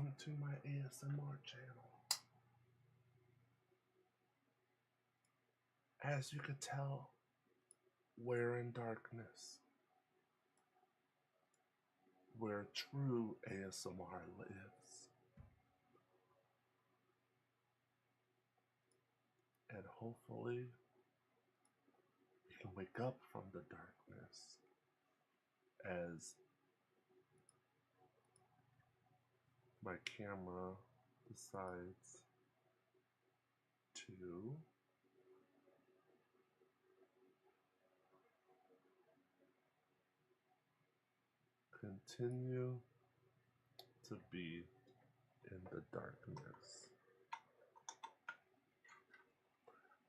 Welcome to my ASMR channel. As you could tell, we're in darkness, where true ASMR lives. And hopefully, you can wake up from the darkness as my camera decides to continue to be in the darkness.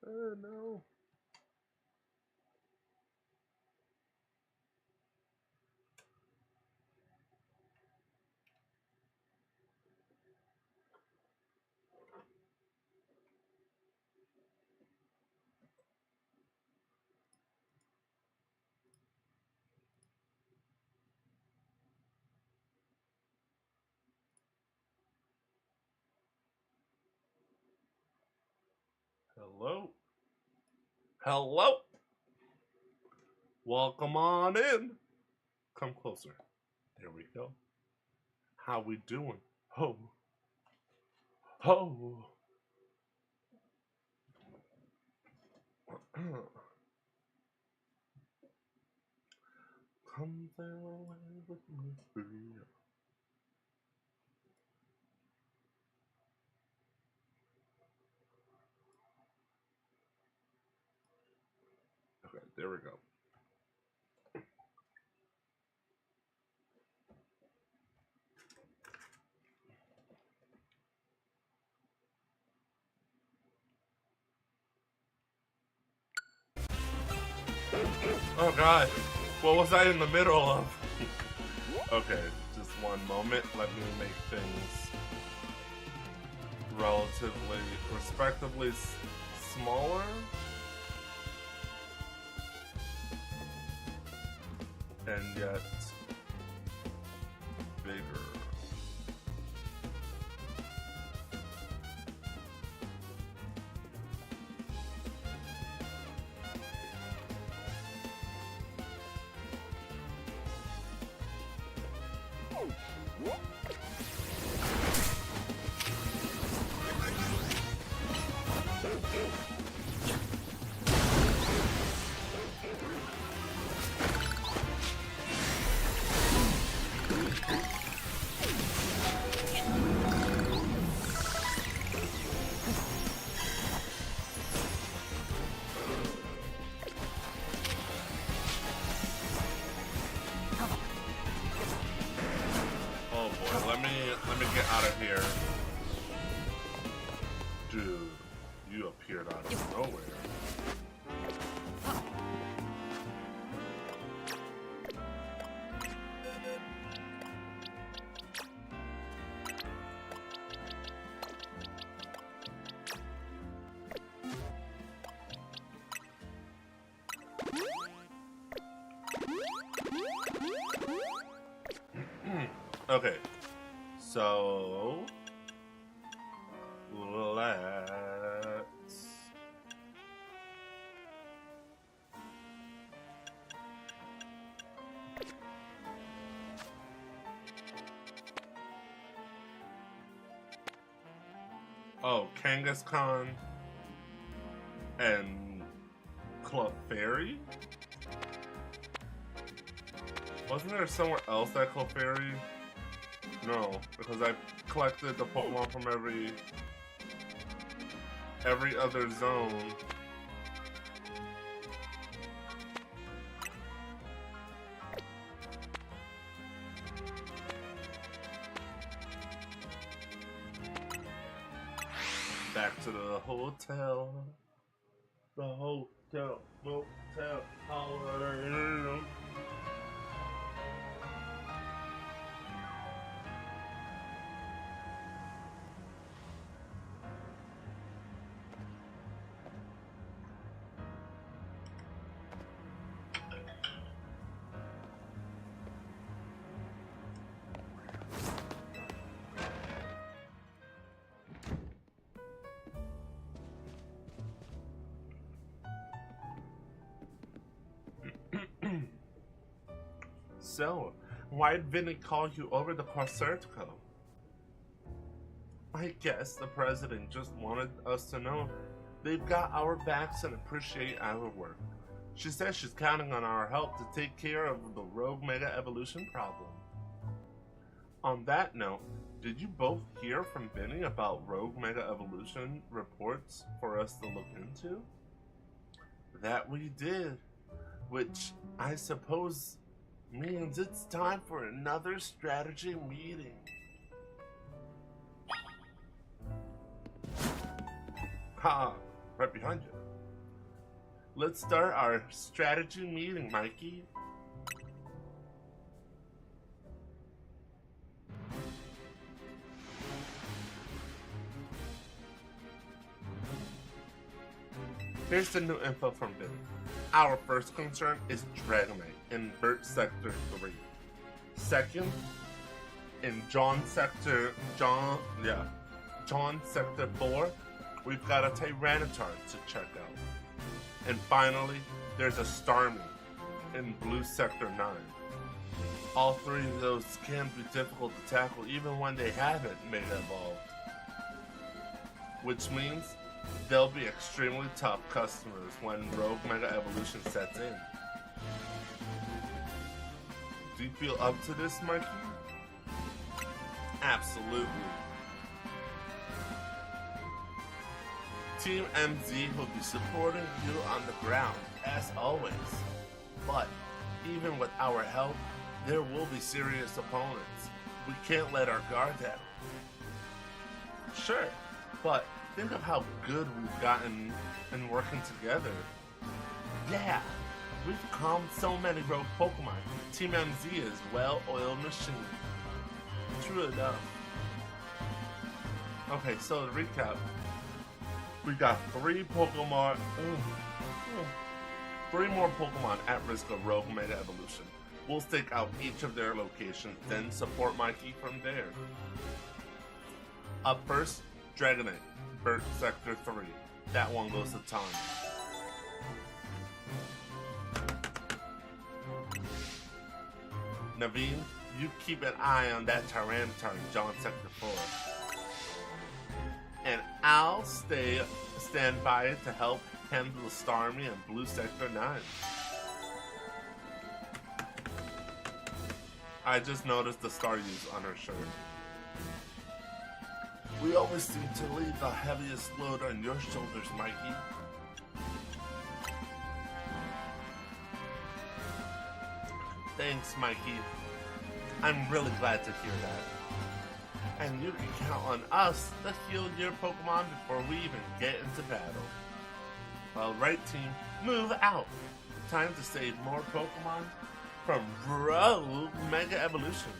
Oh no. Hello? Hello? Welcome on in. Come closer. There we go. How we doing? Ho. Ho. Come sail away with me. Okay, there we go. Oh god, what was I in the middle of? Okay, just one moment. Let me make things relatively, respectively smaller. And yet bigger. Let me get out of here. Dude, you appeared out of nowhere. Okay. So let's Kangaskhan and Clefairy? Wasn't there somewhere else that Clefairy? No, because I collected the Pokemon from every other zone. Back to the hotel. The hotel, motel, holiday. so? Why did Vinny call you over to Corsertico? I guess the president just wanted us to know they've got our backs and appreciate our work. She says she's counting on our help to take care of the rogue mega evolution problem. On that note, did you both hear from Vinny about rogue mega evolution reports for us to look into? That we did, which I suppose means it's time for another strategy meeting. Ha! Right behind you. Let's start our strategy meeting, Mikey. Here's the new info from Vinny. Our first concern is Dragonite in Burt Sector 3. Second, in John Sector 4, we've got a Tyranitar to check out. And finally, there's a Starmie in Blue Sector 9. All three of those can be difficult to tackle even when they haven't made evolved. Which means they'll be extremely tough customers when Rogue Mega Evolution sets in. Do you feel up to this, Mikey? Absolutely. Team MZ will be supporting you on the ground, as always. But even with our help, there will be serious opponents. We can't let our guard down. Sure, but think of how good we've gotten in working together. Yeah, we've calmed so many rogue Pokemon. Team MZ is a well-oiled machine. True enough. Okay, so to recap, we got three more Pokemon at risk of Rogue Mega Evolution. We'll stake out each of their locations, then support Mikey from there. Up first, Dragonite, Burt Sector 3. That one goes to Tom. Naveen, you keep an eye on that Tyranitar in John Sector 4. And I'll stand by to help handle the Starmie in Blue Sector 9. I just noticed the star use on her shirt. We always seem to leave the heaviest load on your shoulders, Mikey. Thanks, Mikey. I'm really glad to hear that. And you can count on us to heal your Pokemon before we even get into battle. Well, right team, move out. Time to save more Pokemon from Rogue Mega Evolution.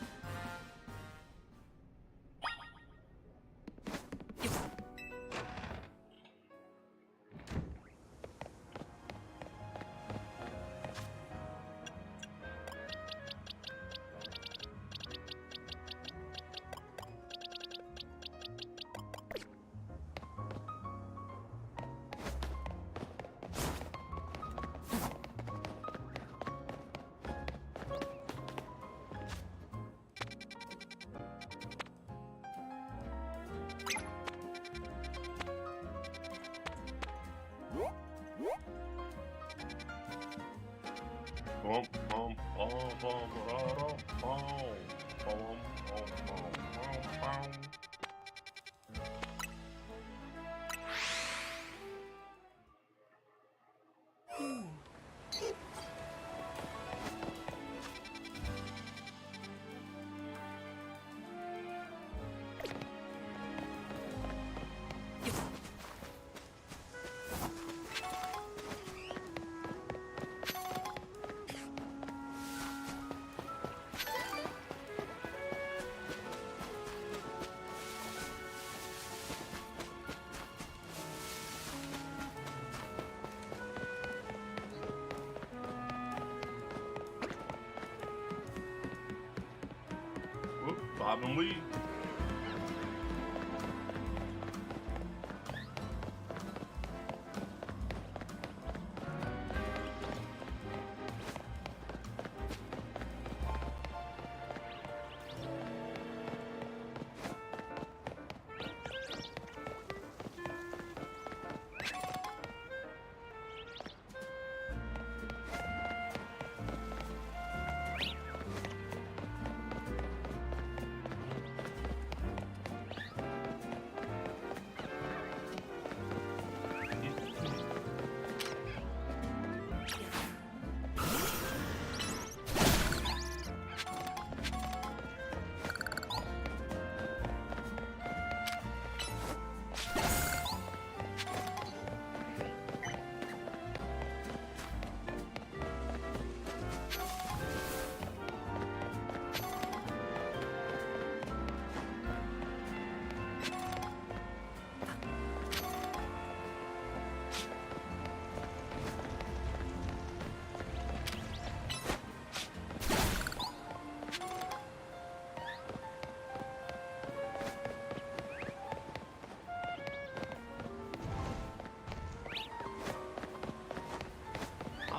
Bob and Lee.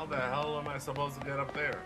How the hell am I supposed to get up there?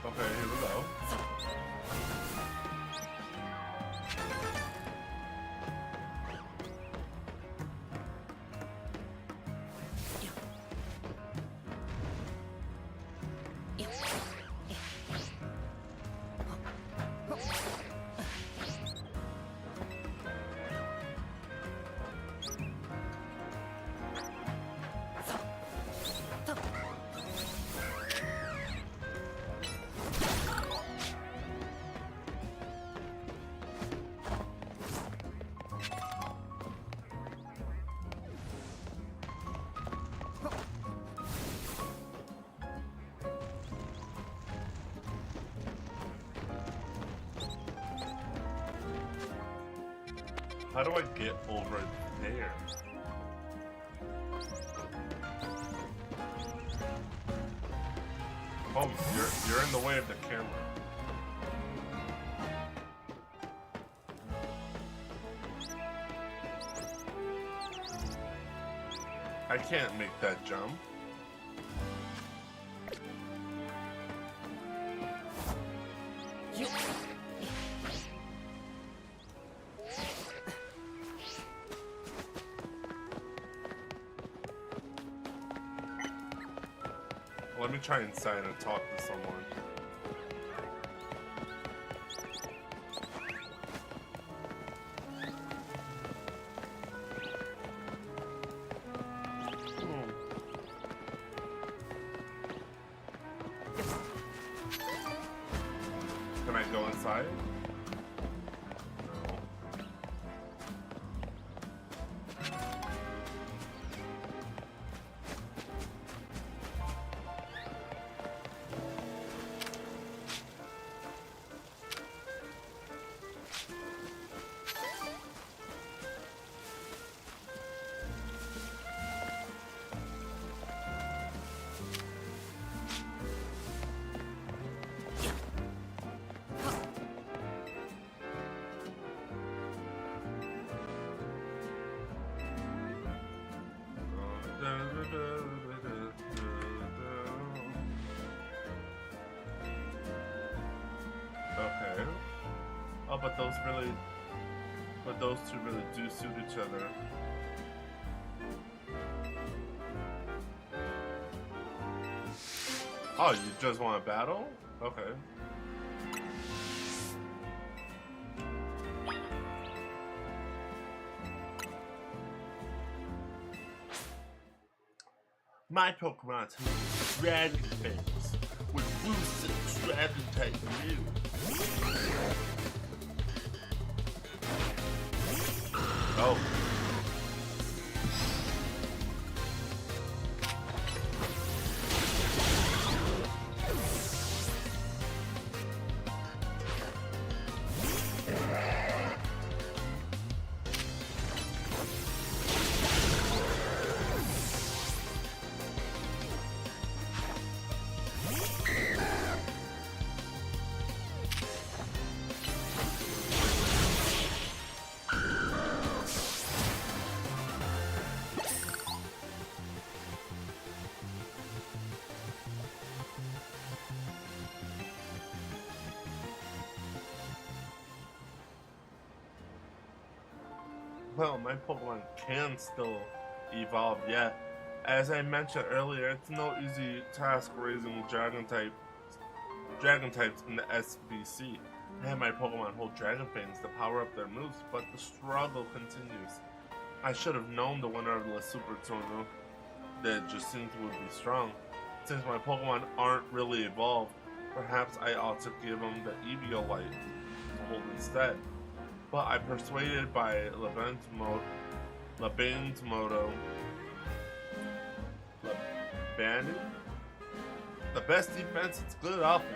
Okay, here we go. How do I get over there? Oh, you're in the way of the camera. I can't make that jump. Let me try inside and talk to someone. Can I go inside? Okay. Oh, but those two really do suit each other. Oh, you just want to battle? Okay. My Pokemon's Dragon Fangs with boosted Dragon type moves. Oh. Well, my Pokemon can still evolve yet. As I mentioned earlier, it's no easy task raising dragon types in the SBC. And my Pokemon hold Dragon Fangs to power up their moves, but the struggle continues. I should have known the winner of the Super Tournament, that Jacinth would be strong. Since my Pokemon aren't really evolved, perhaps I ought to give them the Eviolite to hold instead. But I'm persuaded by Labanemoto, Labani? The best defense is good offense.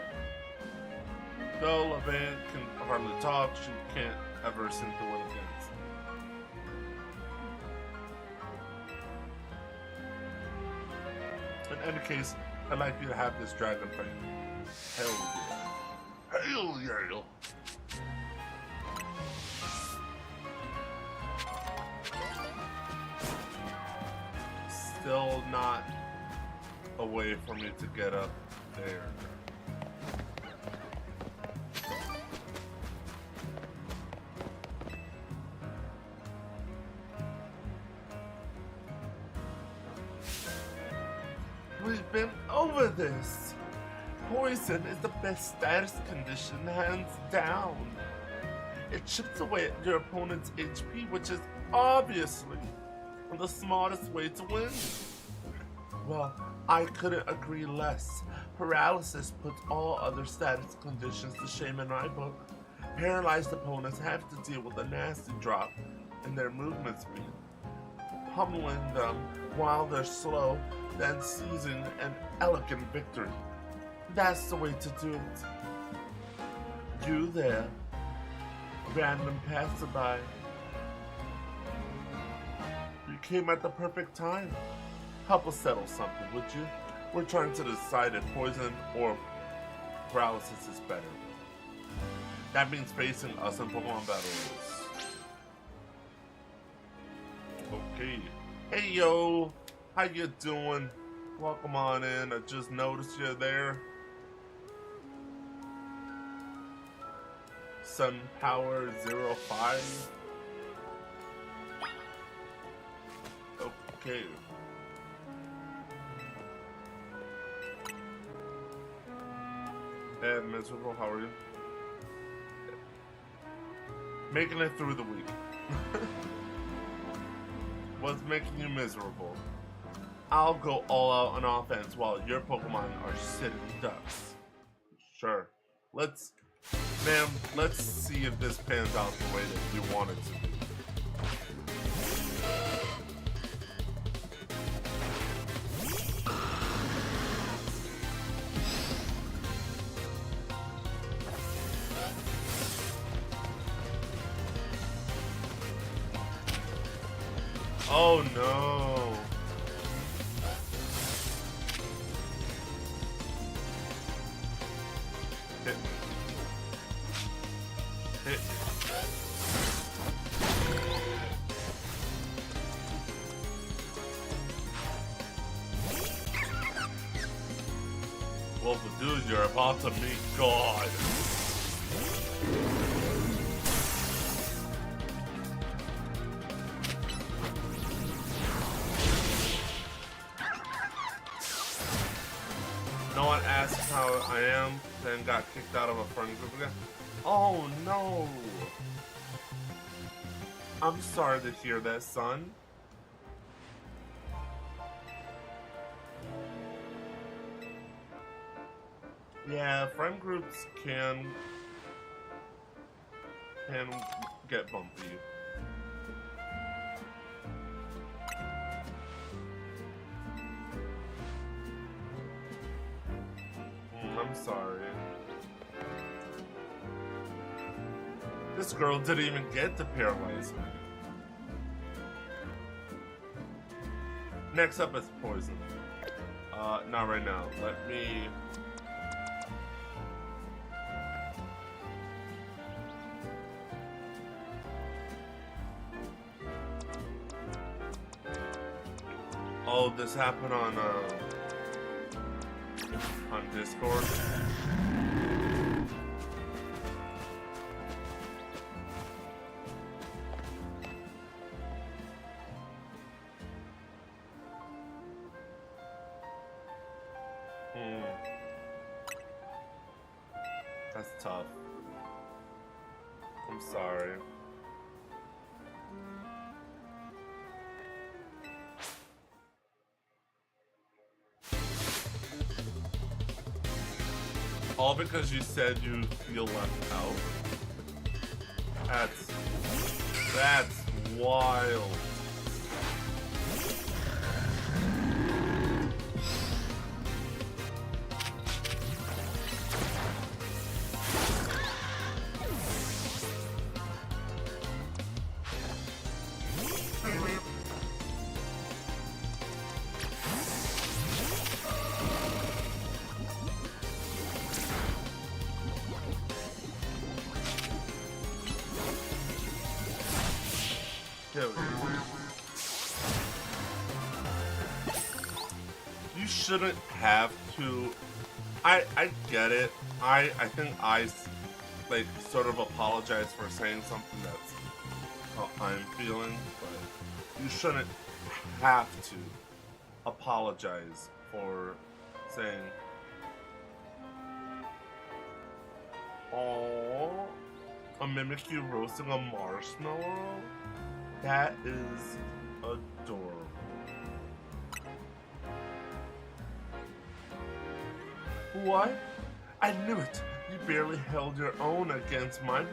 Though Labane can hardly talk, she can't ever seem to win against. In any case, I'd like you to have this dragon fight. Hell yeah. Hell yeah. Still not a way for me to get up there. We've been over this. Poison is the best status condition, hands down. It chips away at your opponent's HP, which is obviously the smartest way to win. Well, I couldn't agree less. Paralysis puts all other status conditions to shame in my book. Paralyzed opponents have to deal with a nasty drop in their movement speed. Pummeling them while they're slow, then seizing an elegant victory. That's the way to do it. You there, random passerby. You came at the perfect time. Help us settle something, would you? We're trying to decide if poison or paralysis is better. That means facing us in Pokemon battles. Okay. Hey yo, how you doing? Welcome on in. I just noticed you're there. Sun Power 05. Okay. Hey, Miserable, how are you? Making it through the week. What's making you miserable? I'll go all out on offense while your Pokemon are sitting ducks. Sure. Let's see if this pans out the way that you want it to be. Oh no. Hit. Hit. Well, dude, you're about to meet God. No one asked how I am, then got kicked out of a friend group again. Oh no! I'm sorry to hear that, son. Yeah, friend groups can get bumpy. I'm sorry. This girl didn't even get to paralyze me. Next up is poison. Not right now. Let me... Oh, this happened on Discord. That's tough. I'm sorry. All because you said you feel left out? That's wild. You shouldn't have to. I get it. I think I like sort of apologize for saying something that's how I'm feeling, but you shouldn't have to apologize for saying, "Oh, a Mimikyu roasting a marshmallow? That is adorable." What? I knew it! You barely held your own against my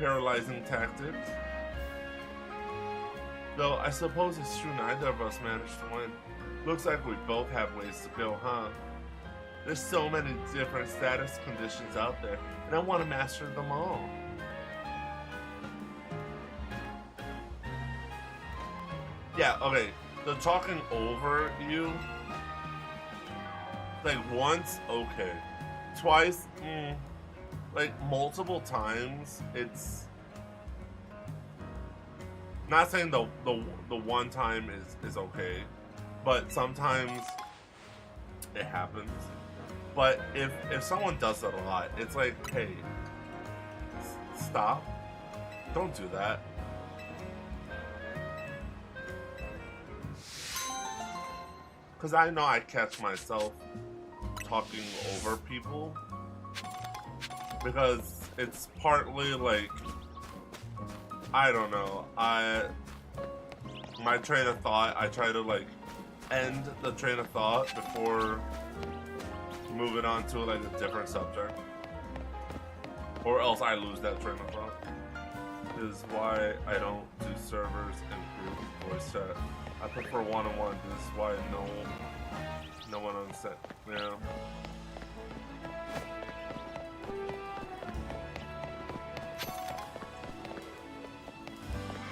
paralyzing tactics. Though I suppose it's true neither of us managed to win. Looks like we both have ways to go, huh? There's so many different status conditions out there, and I want to master them all. Yeah, okay. The talking over you, like once, okay. Twice, like multiple times, it's not saying the one time is okay, but sometimes it happens. But if someone does that a lot, it's like, hey, stop, don't do that. Because I know I catch myself talking over people, because it's partly like, I don't know, my train of thought, I try to like end the train of thought before moving on to like a different subject, or else I lose that train of thought. Is why I don't do servers and group voice chat. I prefer one-on-one. This is why no one on set. Yeah.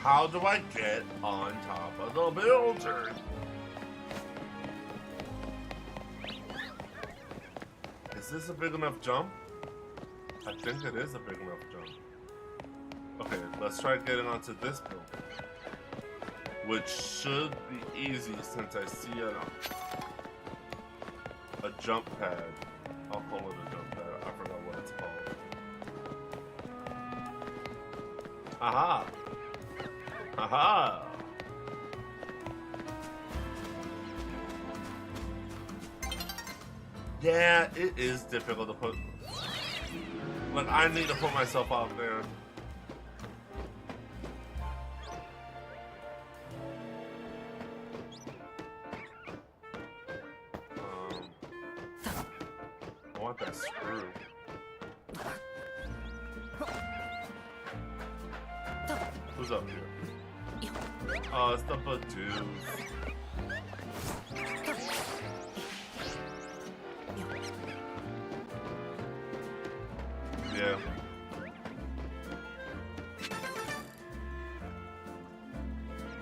How do I get on top of the building? Is this a big enough jump? I think it is a big enough jump. Okay, let's try getting onto this building, which should be easy since I see a jump pad. I'll call it a jump pad. I forgot what it's called. Aha! Aha! Yeah, it is difficult to put. Like, I need to put myself out there. I want that screw. Who's up here? Oh, it's the Badoos. Yeah.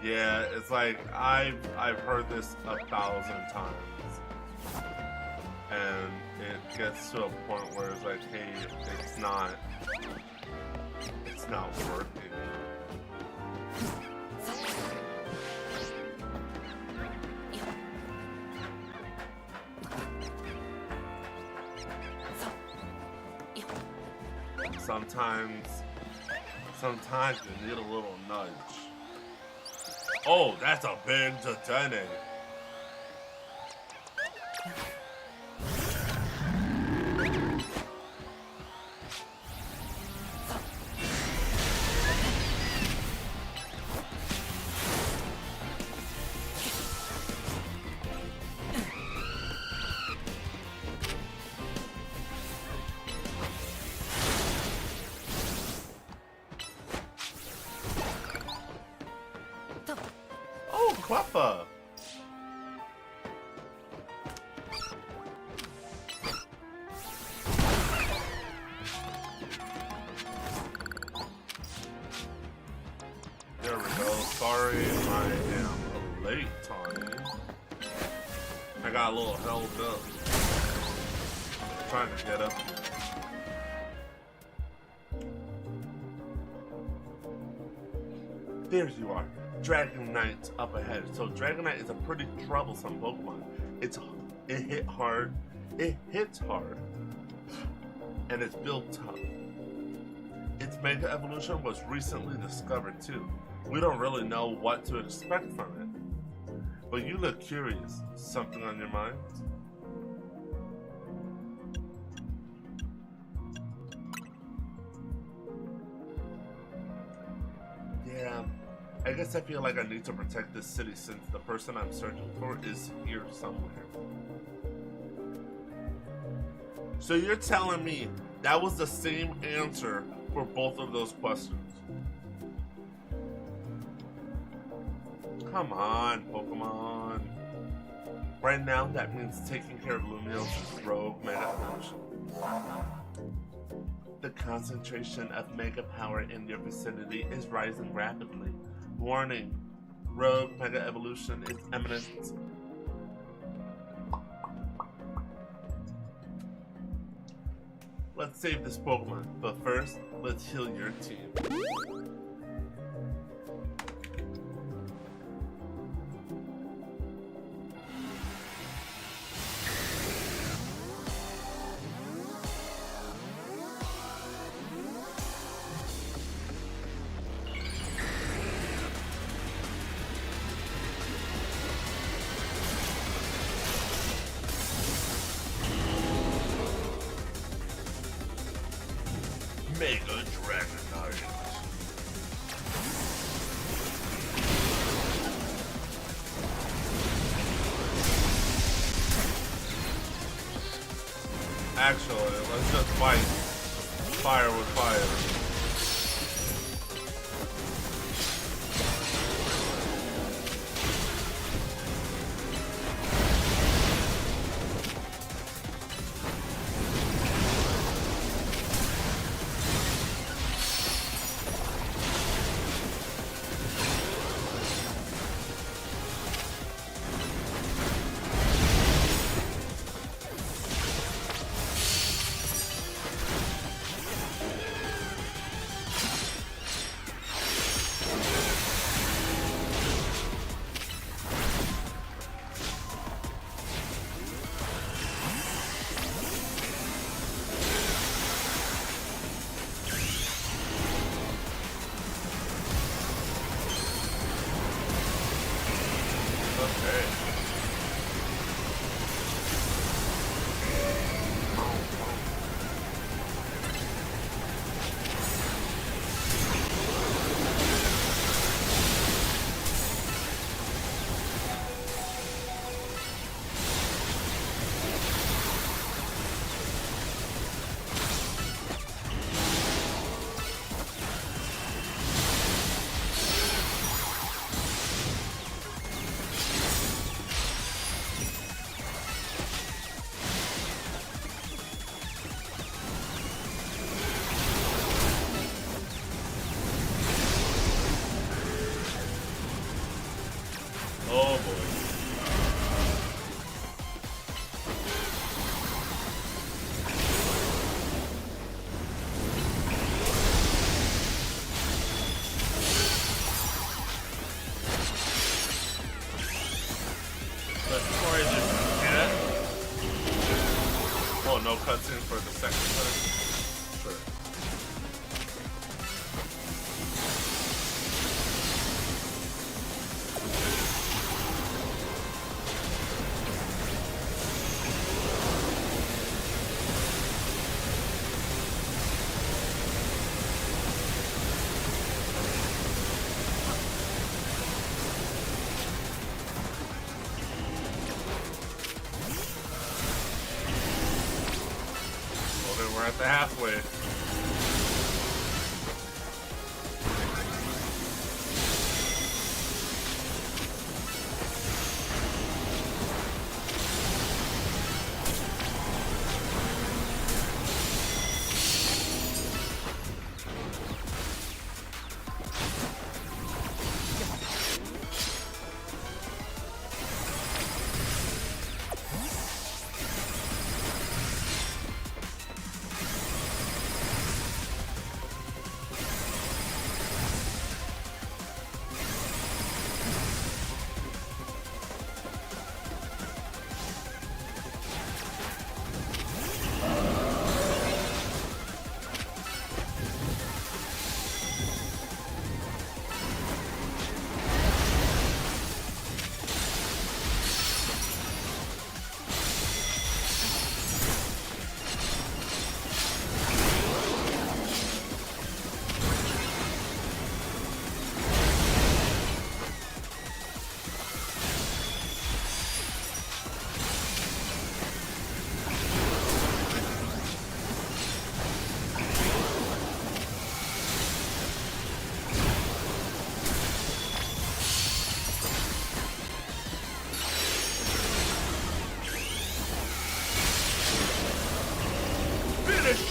Yeah, it's like I've heard this 1,000 times, and it gets to a point where it's like, hey, it's not working. Sometimes you need a little nudge. Oh, that's a big Tatene. Alpha. There we go. Sorry, I am late, Tony. I got a little held up. Trying to get up here. There you are. Dragonite up ahead. So Dragonite is a pretty troublesome Pokemon. It hits hard, and it's built tough. Its Mega Evolution was recently discovered too. We don't really know what to expect from it. But you look curious. Something on your mind? Yeah, I guess I feel like I need to protect this city since the person I'm searching for is here somewhere. So you're telling me that was the same answer for both of those questions? Come on, Pokemon. Right now, that means taking care of Lumiose' rogue Mega Evolution. The concentration of Mega Power in your vicinity is rising rapidly. Warning, rogue Mega Evolution is imminent. Let's save this Pokemon, but first, let's heal your team. Mega Dragonite. Actually, let's just fight fire with fire. Oh boy. Let's try this again. Oh, no cutscene for the second time. Sure. We're at the halfway.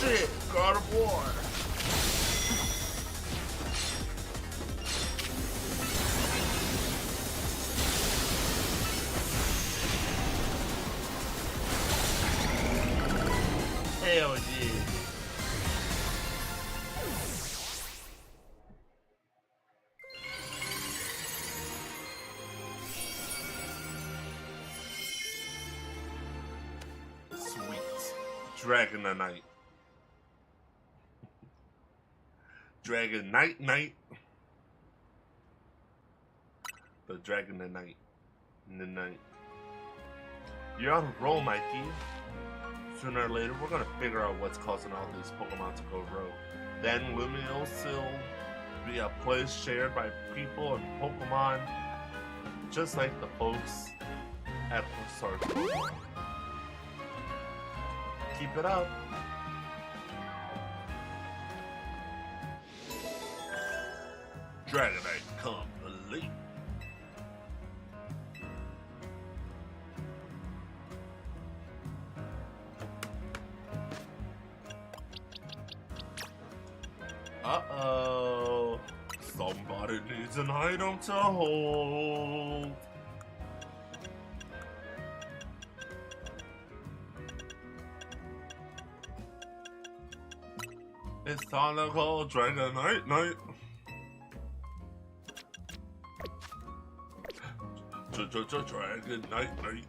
shit! God of War! Hell yeah! Sweet. Dragon the Night. Dragon Night. The Dragon the Night. The night. You're on a roll, Mikey. Sooner or later, we're gonna figure out what's causing all these Pokemon to go rogue. Then Lumiose will be a place shared by people and Pokemon, just like the folks at Sorry. Keep it up. Dragonite complete. Uh-oh. Somebody needs an item to hold. It's time to call Dragonite Night. Dragonite Night.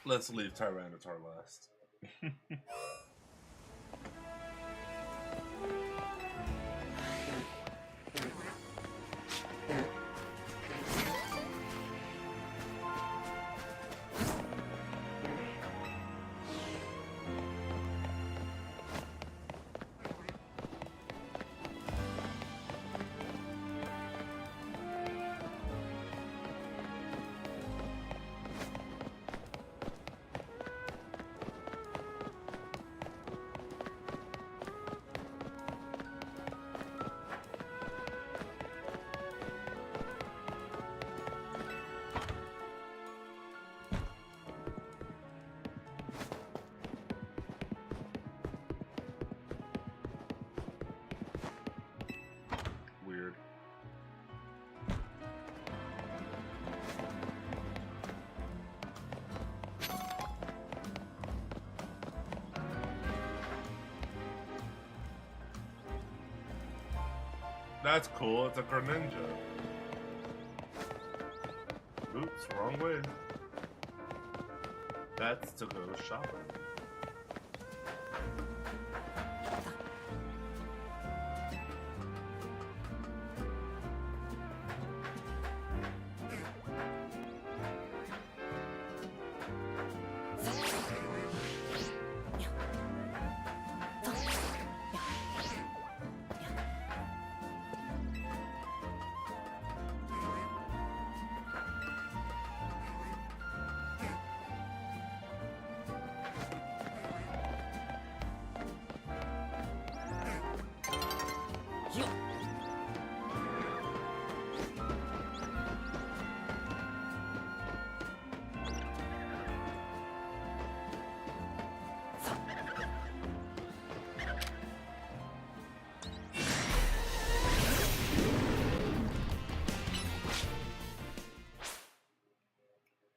Let's leave Tyranitar last. Weird. That's cool, it's a Greninja. Oops, wrong way. That's to go shopping.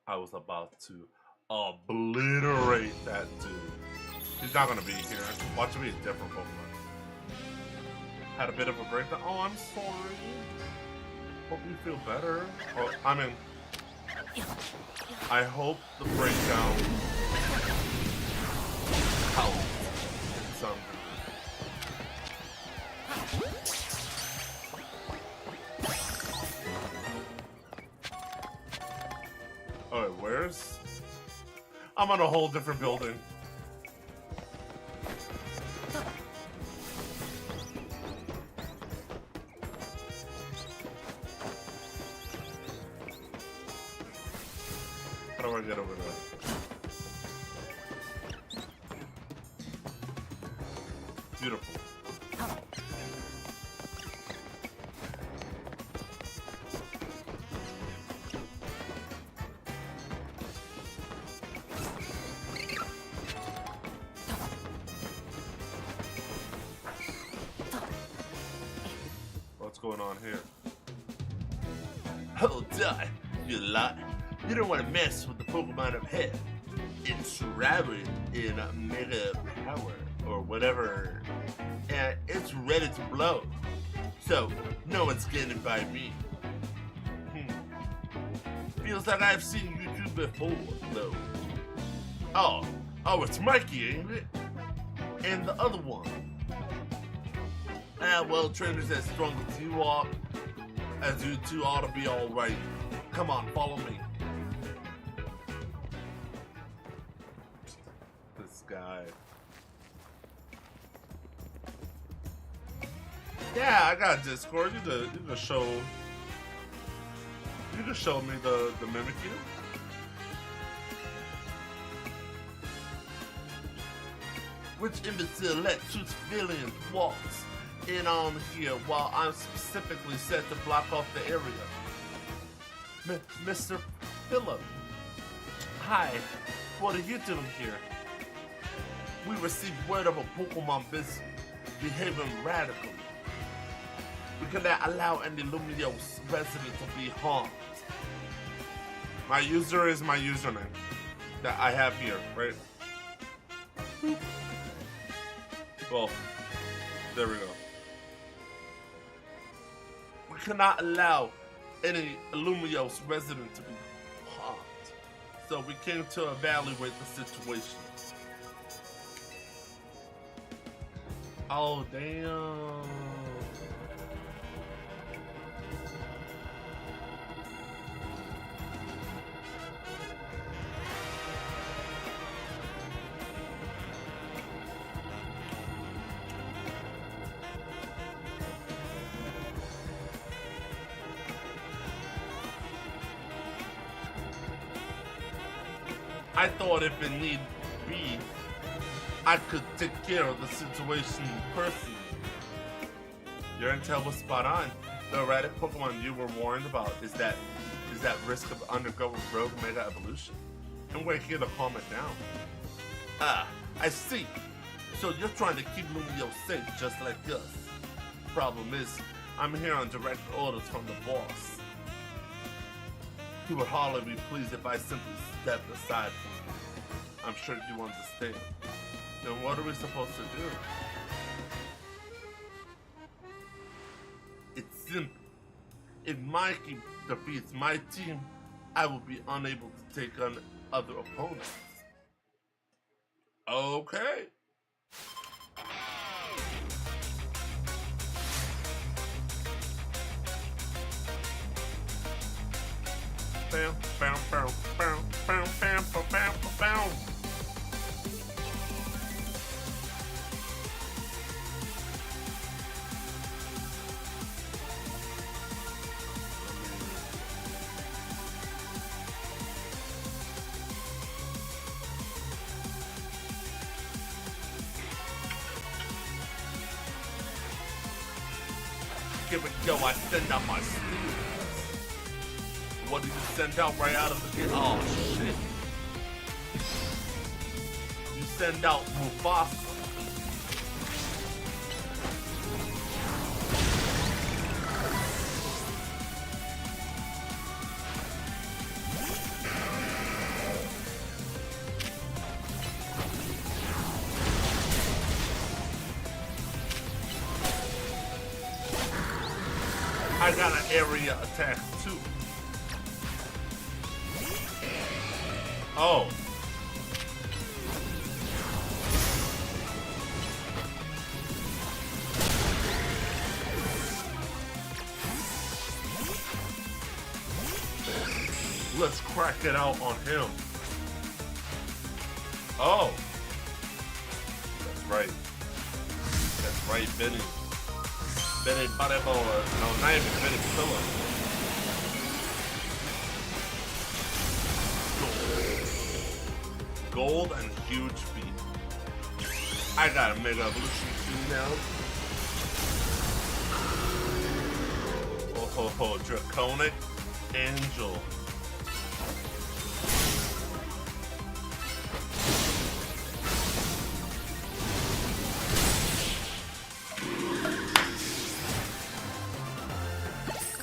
I was about to obliterate that dude. He's not gonna be here. Watch him be a different Pokemon. Had a bit of a breakdown. Oh, I'm sorry. Hope you feel better. Oh, I mean, I hope the breakdown helped in some degree. Oh, where's? I'm on a whole different building. How do I get over there? Beautiful. What's going on here? Hold on, you lot. You don't want to mess with the Pokemon up ahead. It's shrouded in mega power or whatever, and it's ready to blow. So no one's getting by me. Feels like I've seen you two before, though. Oh, it's Mikey, ain't it? And the other one. Well, trainers as strong as you are, as you two ought to be all right. Come on, follow me. This guy. Yeah, I got Discord. You can show me the Mimikyu. Which imbecile let two civilians waltz in on here while I'm specifically set to block off the area? Mr. Phillip. Hi, what are you doing here? We received word of a Pokemon business behaving radically. We cannot allow any Lumiose resident to be harmed. My user is my username that I have here, right? Well, there we go. We cannot allow any Lumiose resident to be harmed. So we came to evaluate the situation. Oh, damn. I thought if it need be, I could take care of the situation personally. Your intel was spot on. The erratic Pokemon you were warned about is that risk of undergoing rogue mega evolution. And we're here to calm it down. Ah, I see. So you're trying to keep Lumiose safe just like us. Problem is, I'm here on direct orders from the boss. He would hardly be pleased if I simply stepped aside from him. I'm sure you understand. Then what are we supposed to do? It's simple. If Mikey defeats my team, I will be unable to take on other opponents. Okay. Bam, bam, bam, bam, bam, bam, bam, bam, bam. Here we go, I send out my students. What did you send out right out of the gate? Oh shit. You send out Mufasa. I got an area attack too. Oh. Let's crack it out on him. Oh. That's right. That's right, Benny. Benny Butterball. No, not even Benny Phillip. bold and huge feet. I got a Mega Evolution too now. Oh ho ho, Draconic Angel.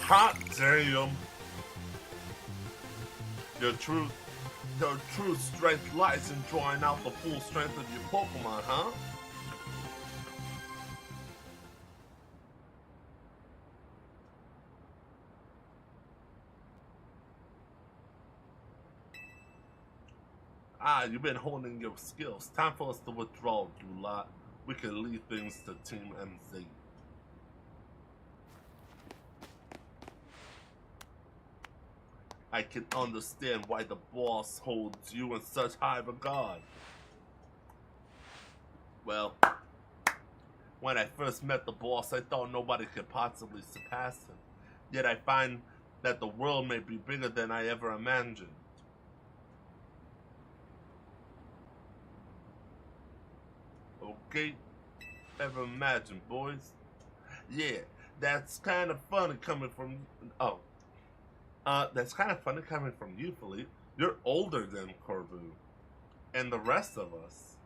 Hot damn! Your true strength lies in drawing out the full strength of your Pokemon, huh? Ah, you've been honing your skills. Time for us to withdraw, you lot. We can leave things to Team MZ. I can understand why the boss holds you in such high regard. Well, when I first met the boss, I thought nobody could possibly surpass him. Yet I find that the world may be bigger than I ever imagined. Okay, ever imagined, boys? Yeah, that's kind of funny coming from... Oh. That's kind of funny coming from you, Philippe. You're older than Corbu. And the rest of us.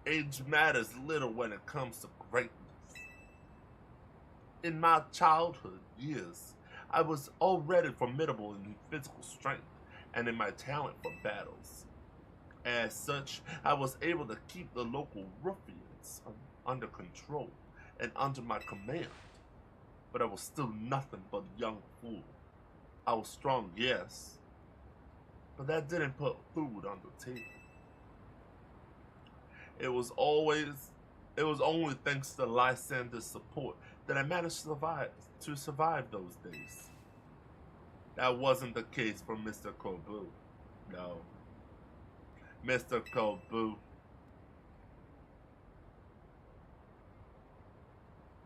Age matters little when it comes to greatness. In my childhood years, I was already formidable in physical strength and in my talent for battles. As such, I was able to keep the local ruffians under control and under my command. But I was still nothing but a young fool. I was strong, yes, but that didn't put food on the table. It was only thanks to Lysander's support that I managed to survive those days. That wasn't the case for Mr. Corbu. No. Mr. Corbu.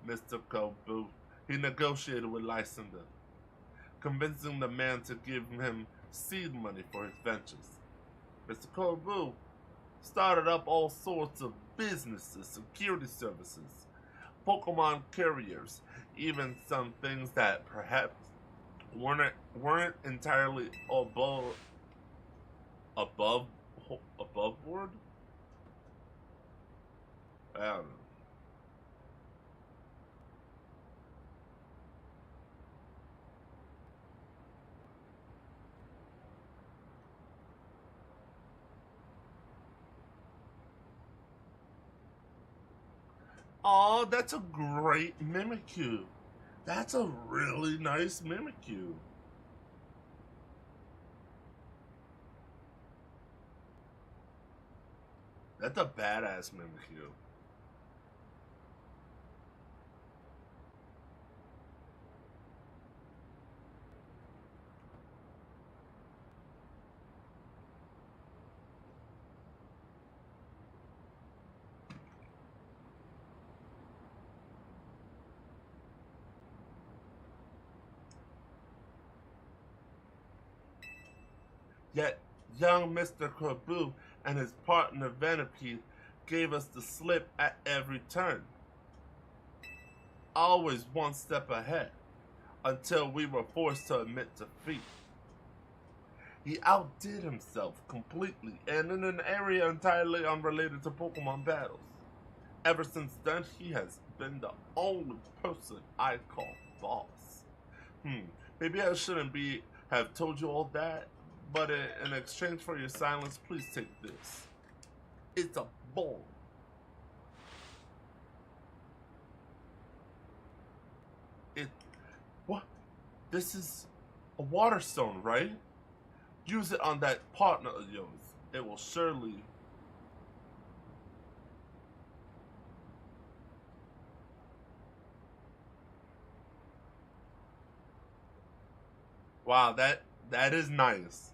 Mr. Corbu. He negotiated with Lysander, convincing the man to give him seed money for his ventures. Mr. Corbu started up all sorts of businesses, security services, Pokemon carriers, even some things that perhaps weren't entirely above board. I don't know. Oh, that's a great Mimikyu. That's a really nice Mimikyu. That's a badass Mimikyu. Yet, young Mr. Corbu and his partner Venipede gave us the slip at every turn. Always one step ahead, until we were forced to admit defeat. He outdid himself completely and in an area entirely unrelated to Pokemon battles. Ever since then, he has been the only person I call boss. Maybe I shouldn't have told you all that, but in exchange for your silence, please take this. It's a ball. What? This is a water stone, right? Use it on that partner of yours. It will surely... Wow, that is nice.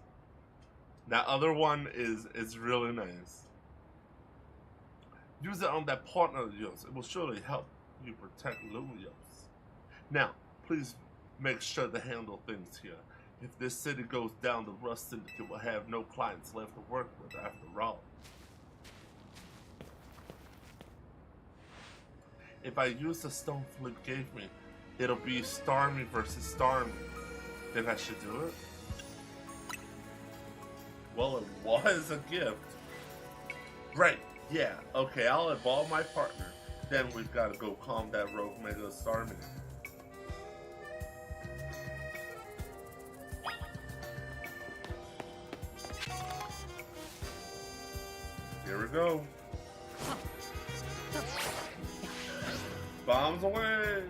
That other one is really nice. Use it on that partner of yours. It will surely help you protect Lumios. Now, please make sure to handle things here. If this city goes down, the Rust Syndicate will have no clients left to work with after all. If I use the stone Flip gave me, it'll be Starmie versus Starmie. Think I should do it? Well, it was a gift. Right, yeah, okay, I'll involve my partner. Then we've got to go calm that rogue Mega Starmie. Here we go. Bombs away!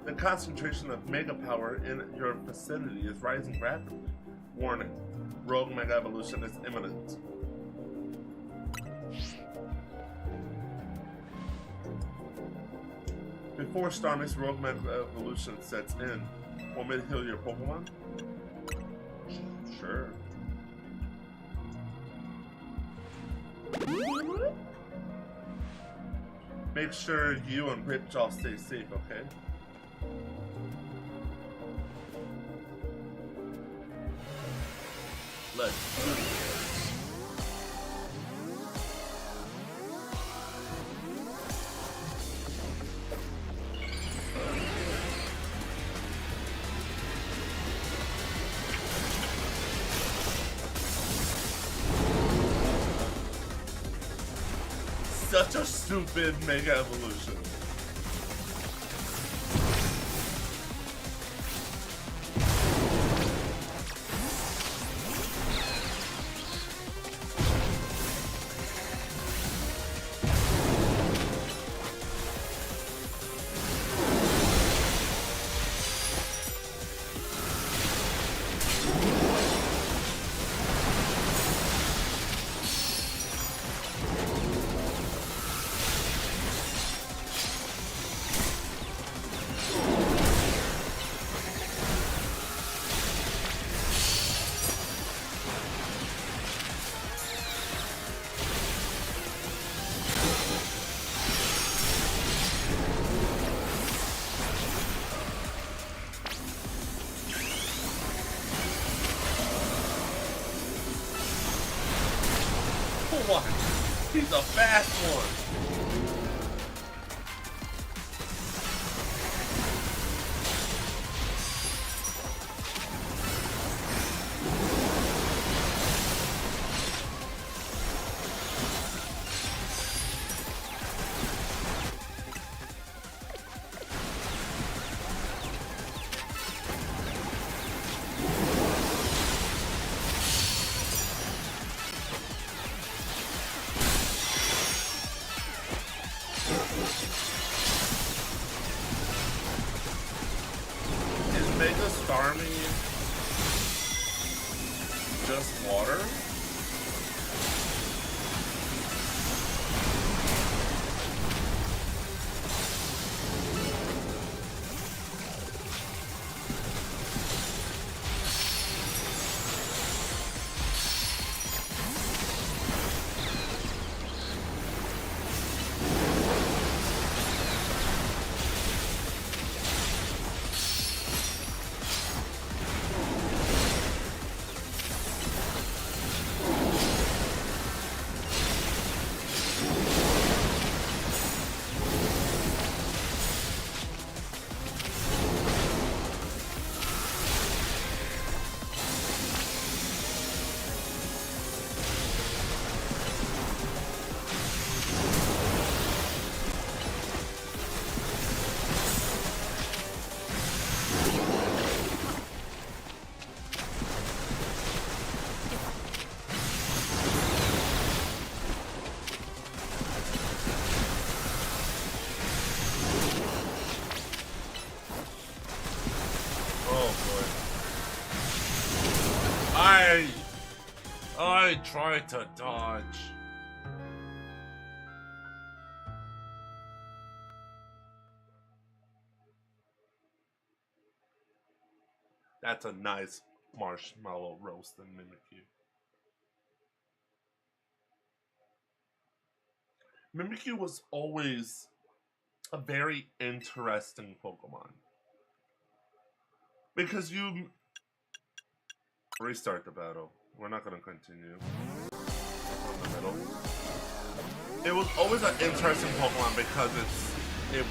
The concentration of mega power in your vicinity is rising rapidly. Warning, rogue mega evolution is imminent. Before Starmie's rogue mega evolution sets in, want me to heal your Pokemon? Sure. Make sure you and Ripjaw stay safe, okay? Let's do this. Such a stupid mega evolution. One. He's a fast one. Is Mega Starmie just water? I tried to dodge. That's a nice marshmallow roast and Mimikyu. Mimikyu was always a very interesting Pokemon. Because you restart the battle. We're not gonna continue from the middle. It was always an interesting Pokemon because it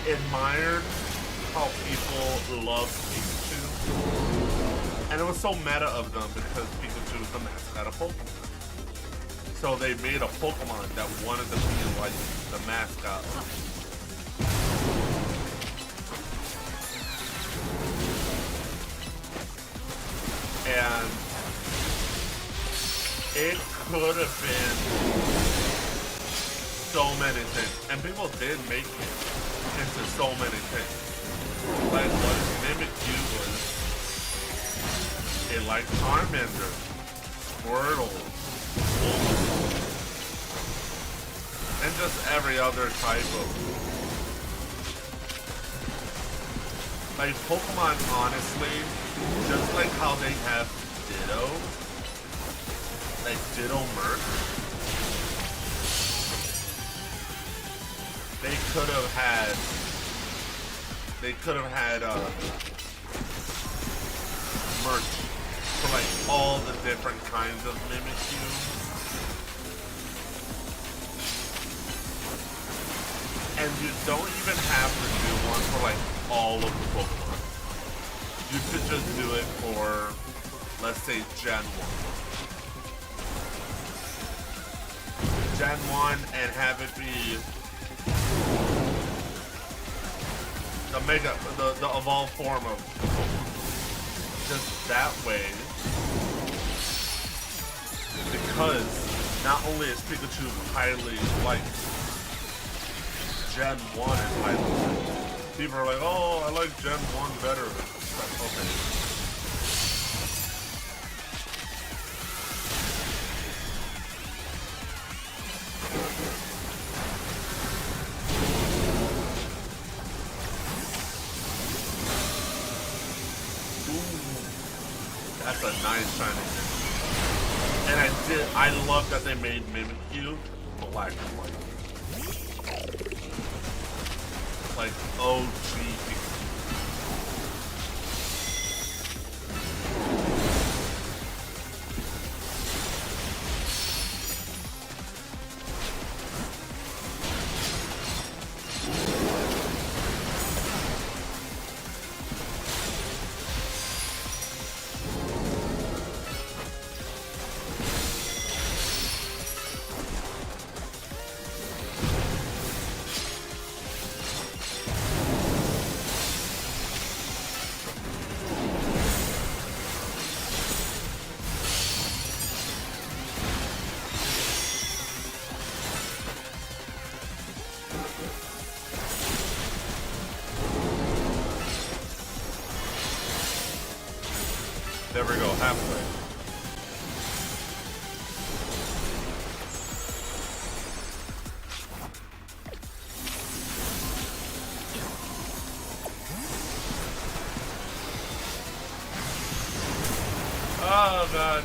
admired how people love Pikachu. And it was so meta of them because Pikachu is the mascot of Pokemon. So they made a Pokemon that wanted to be like the mascot. And it could have been so many things. And people did make it into so many things. Like what Mimikyu was, it liked Charmander, Squirtle, and just every other type of like Pokemon, honestly, just like how they have Ditto, like Ditto merch, they could have had merch for like all the different kinds of Mimikyu. And you don't even have to do one for like all of the Pokemon. You could just do it for, let's say, Gen 1. Gen 1 and have it be the evolved form of Pokemon. Just that way, because not only is Pikachu highly liked, Gen 1 is highly liked. People are like, oh, I like Gen 1 better. Like, okay. That's a nice shiny thing. And I love that they made Mimikyu black and white. Like OG Pikachu. There we go, halfway. Oh god.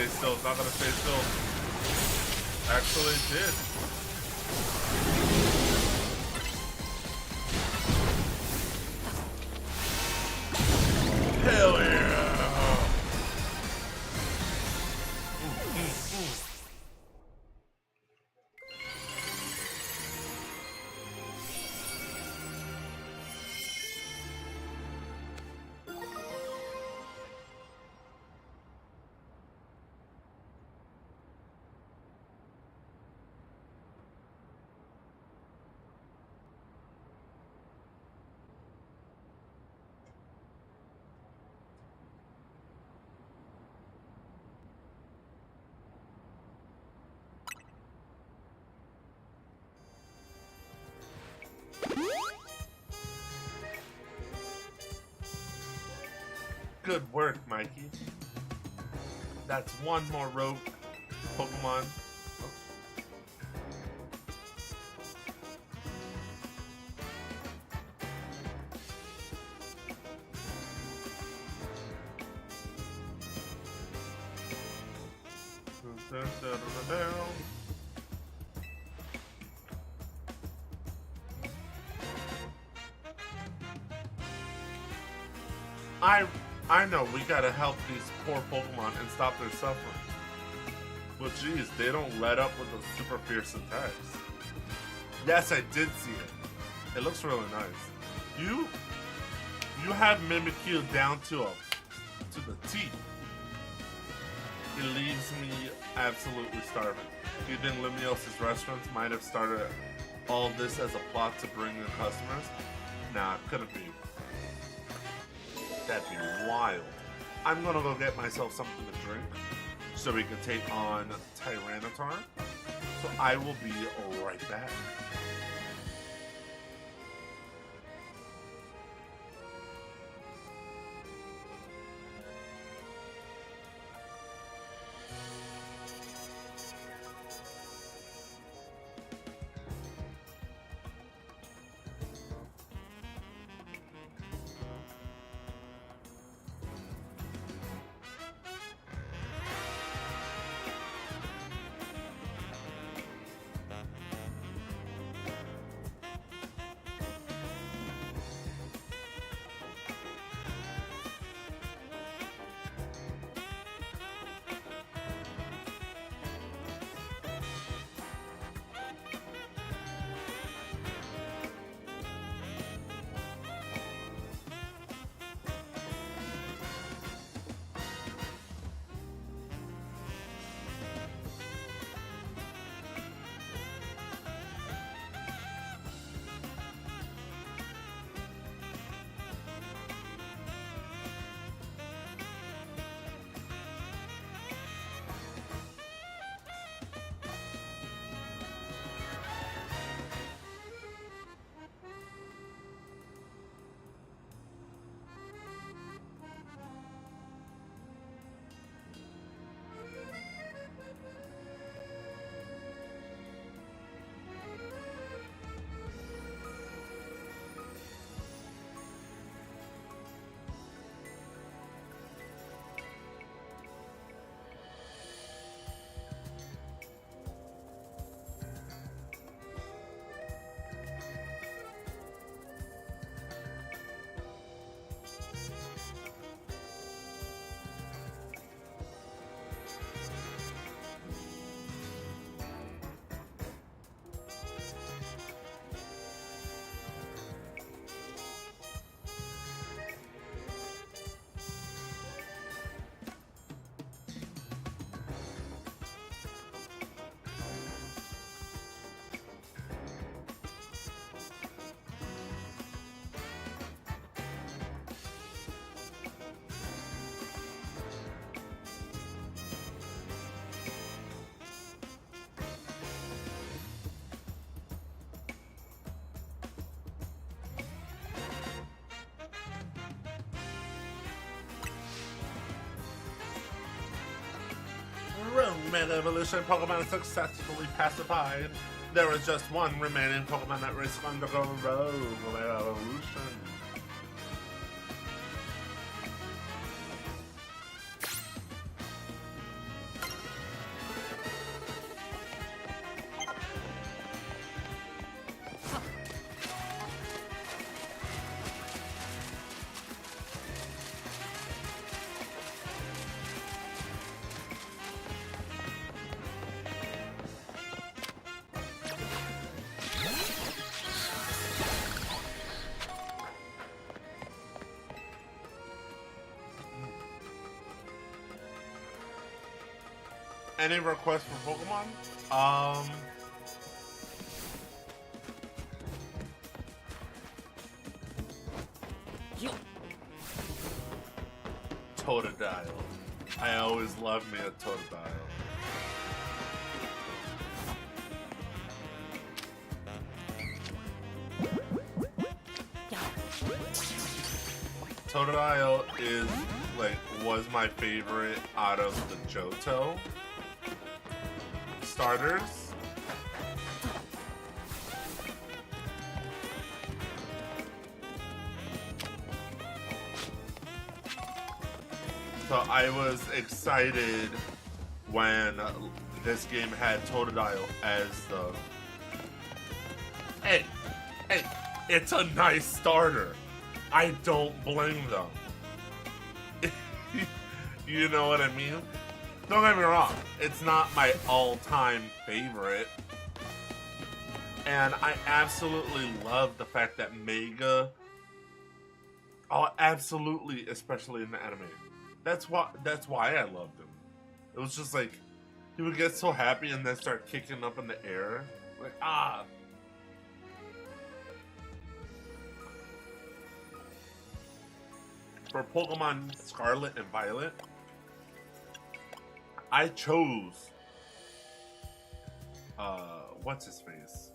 stay still. It's not gonna stay still. Actually, it did. Hell yeah! Good work, Mikey. That's one more rogue Pokemon. I know we gotta help these poor Pokemon and stop their suffering. But geez, they don't let up with those super fierce attacks. Yes, I did see it. It looks really nice. You have Mimikyu down to the T. It leaves me absolutely starving. Do you think Limios' restaurants might have started all this as a plot to bring in customers? Nah, couldn't be. That'd be wild. I'm gonna go get myself something to drink so we can take on Tyranitar. So I will be right back. Mega Evolution Pokemon successfully pacified. There is just one remaining Pokemon at risk of undergoing Rogue Mega Evolution. Any requests for Pokemon? Totodile. I always loved me a Totodile. Totodile is was my favorite out of the Johto starters. So I was excited when this game had Totodile as the... Hey, it's a nice starter. I don't blame them. You know what I mean? Don't get me wrong, it's not my all-time favorite. And I absolutely love the fact that Mega... Oh, absolutely, especially in the anime. That's why I loved him. It was just like, he would get so happy and then start kicking up in the air. Like, ah. For Pokemon Scarlet and Violet, I chose, what's his face?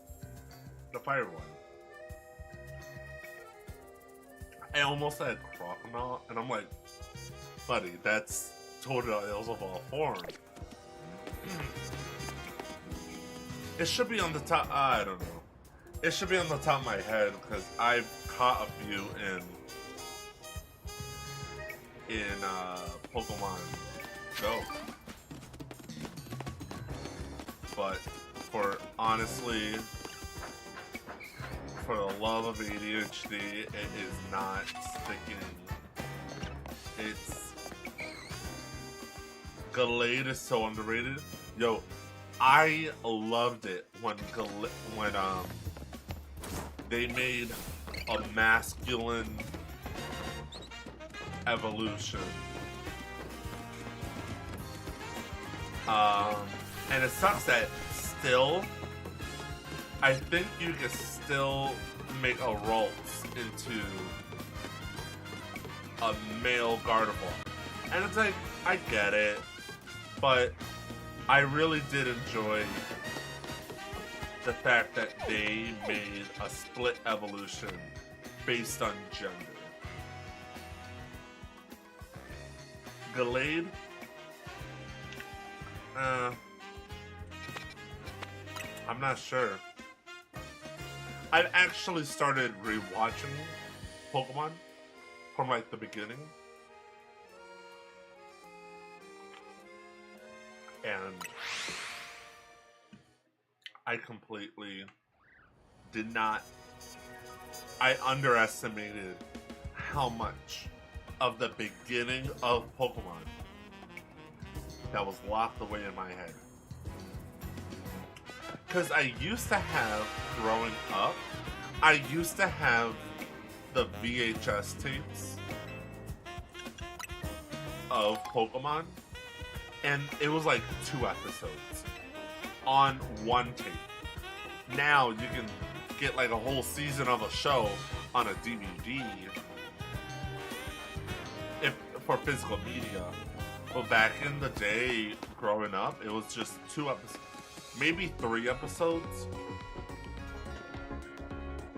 The fire one. I almost said Crocodile, and I'm like, buddy, that's Totodiles of all forms. It should be on the top, I don't know. It should be on the top of my head, because I've caught a few in Pokemon Go. But honestly, for the love of ADHD, it is not sticking. Gallade is so underrated. Yo, I loved it when they made a masculine evolution. And it sucks that still, I think you can still make a Ralts into a male Gardevoir. And it's like, I get it, but I really did enjoy the fact that they made a split evolution based on gender. Gallade? I'm not sure. I've actually started rewatching Pokemon from like the beginning. And I completely did not... I underestimated how much of the beginning of Pokemon that was locked away in my head. Because I used to have, growing up, I used to have the VHS tapes of Pokemon, and it was like 2 episodes on one tape. Now you can get like a whole season of a show on a DVD for physical media. But back in the day, growing up, it was just 2 episodes. Maybe 3 episodes.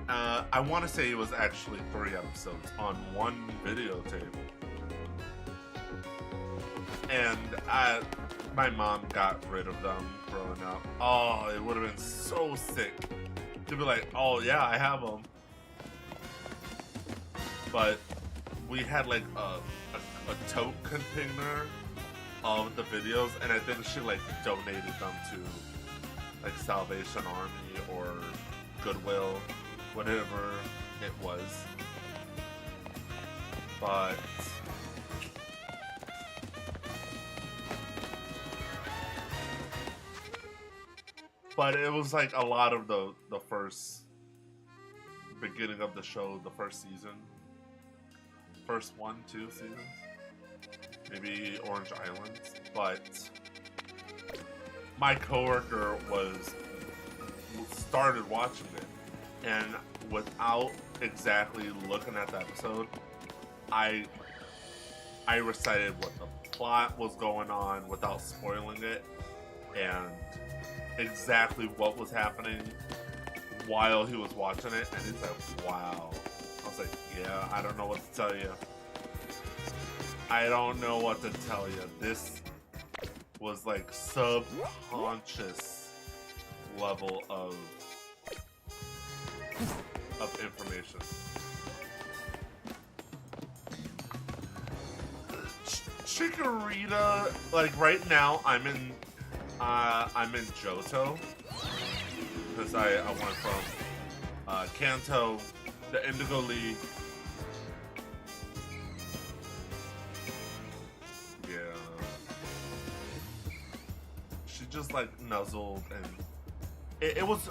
I want to say it was actually 3 episodes on one videotape. And my mom got rid of them growing up. Oh, it would have been so sick to be like, oh yeah, I have them. But we had like a tote container of the videos, and I think she like donated them to like Salvation Army or Goodwill, whatever it was. But it was like a lot of the first beginning of the show, the first season. First 1-2 seasons. Maybe Orange Islands. But my coworker started watching it, and without exactly looking at the episode, I recited what the plot was going on without spoiling it, and exactly what was happening while he was watching it, and he's like, wow. I was like, yeah, I don't know what to tell you. I don't know what to tell you. This was like subconscious level of information. Chikorita, like right now, I'm in Johto because I went from Kanto, the Indigo League. Yeah, she just like nuzzled, and it was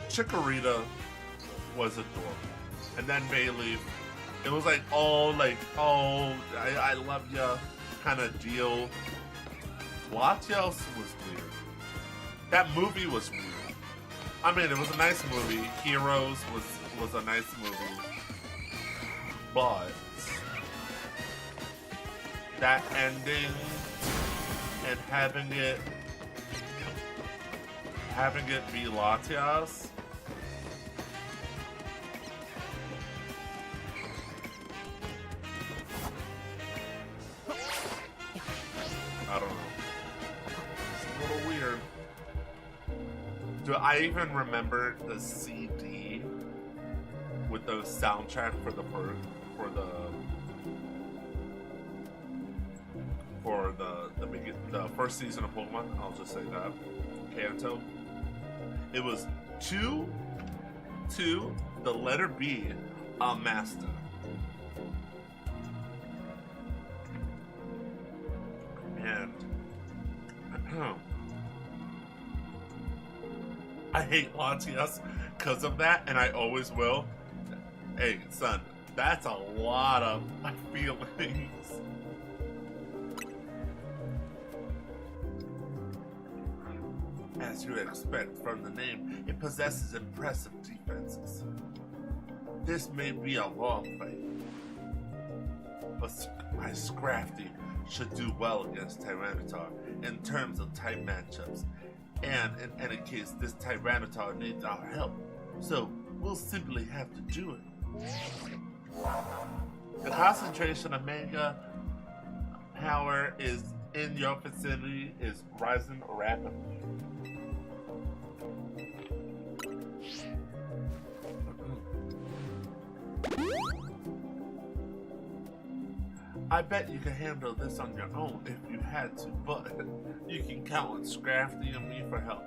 Chikorita was adorable, and then Bayleaf. It was like all like, oh, I love ya kind of deal. Latios was weird. That movie was weird. I mean, it was a nice movie. Heroes was a nice movie. But that ending and having it be Latios, I don't know. It's a little weird. Do I even remember the CD with the soundtrack for the first season of Pokemon? I'll just say that. Kanto. It was to the letter B, a master. And I hate Latias because of that, and I always will. Hey, son, that's a lot of feelings. As you expect from the name, it possesses impressive defenses. This may be a long fight, but my Scrafty should do well against Tyranitar in terms of type matchups. And in any case, this Tyranitar needs our help, so we'll simply have to do it. The concentration of Mega power is in your vicinity is rising rapidly. I bet you can handle this on your own if you had to, but you can count on Scrafty and me for help.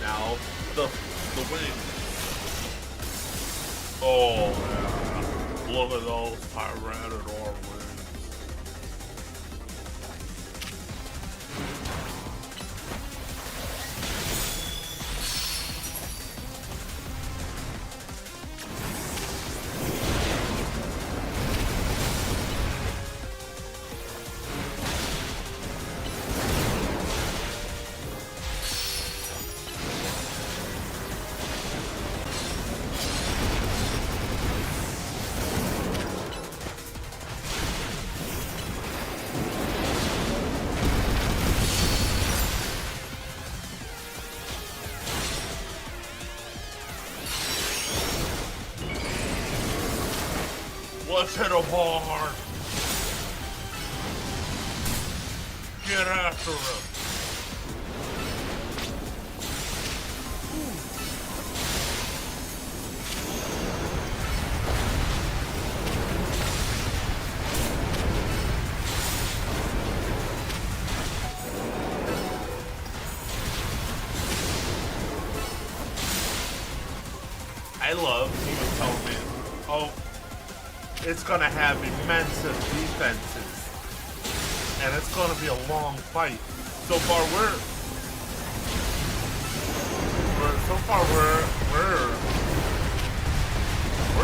Now, the wing. Oh, yeah. Look at those Tyranitar wings. Let's hit him hard. Get after him. I love he was telling me, oh, it's gonna have immense defenses. and it's gonna be a long fight. So far, we're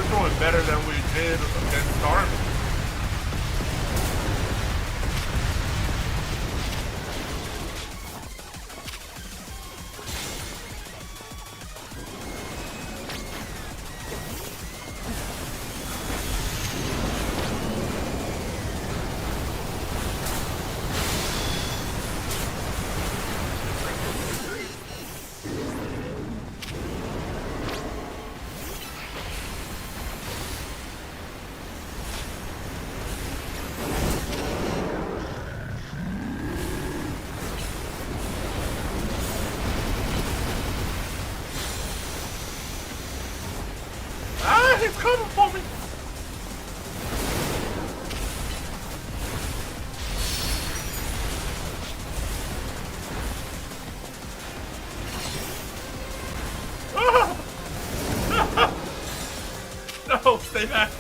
doing better than we did against Army. Ah, he's coming for me! Ah! No, stay back!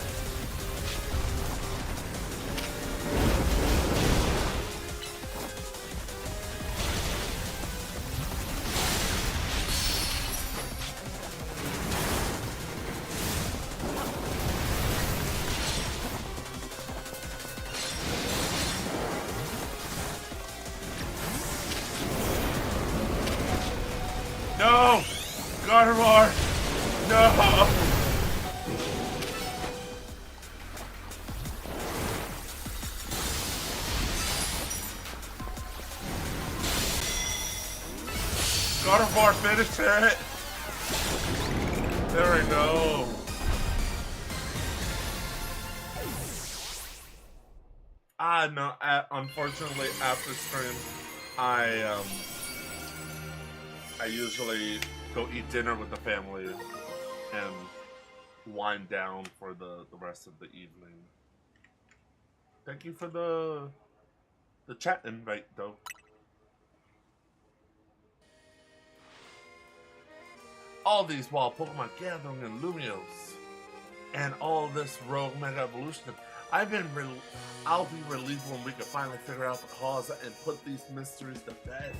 No! Gardevoir! No! Gardevoir, finish it! There we go. No, unfortunately after stream, I usually go eat dinner with the family and wind down for the rest of the evening. Thank you for the chat invite, though. All these while Pokemon gathering in Lumiose, and all this Rogue Mega Evolution. I'll be relieved when we can finally figure out the cause and put these mysteries to bed.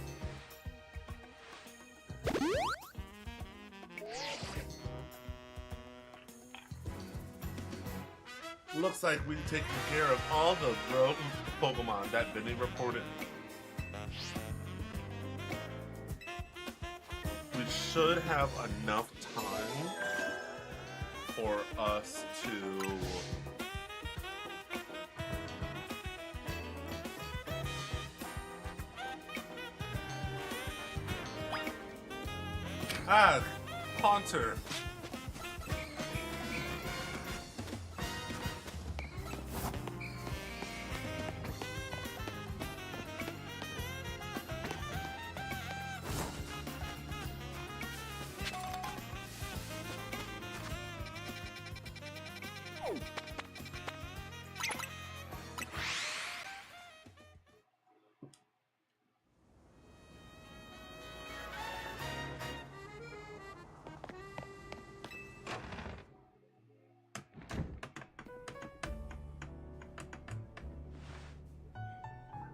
Looks like we've taken care of all the rogue Pokemon that Vinny reported. We should have enough time for us to Haunter.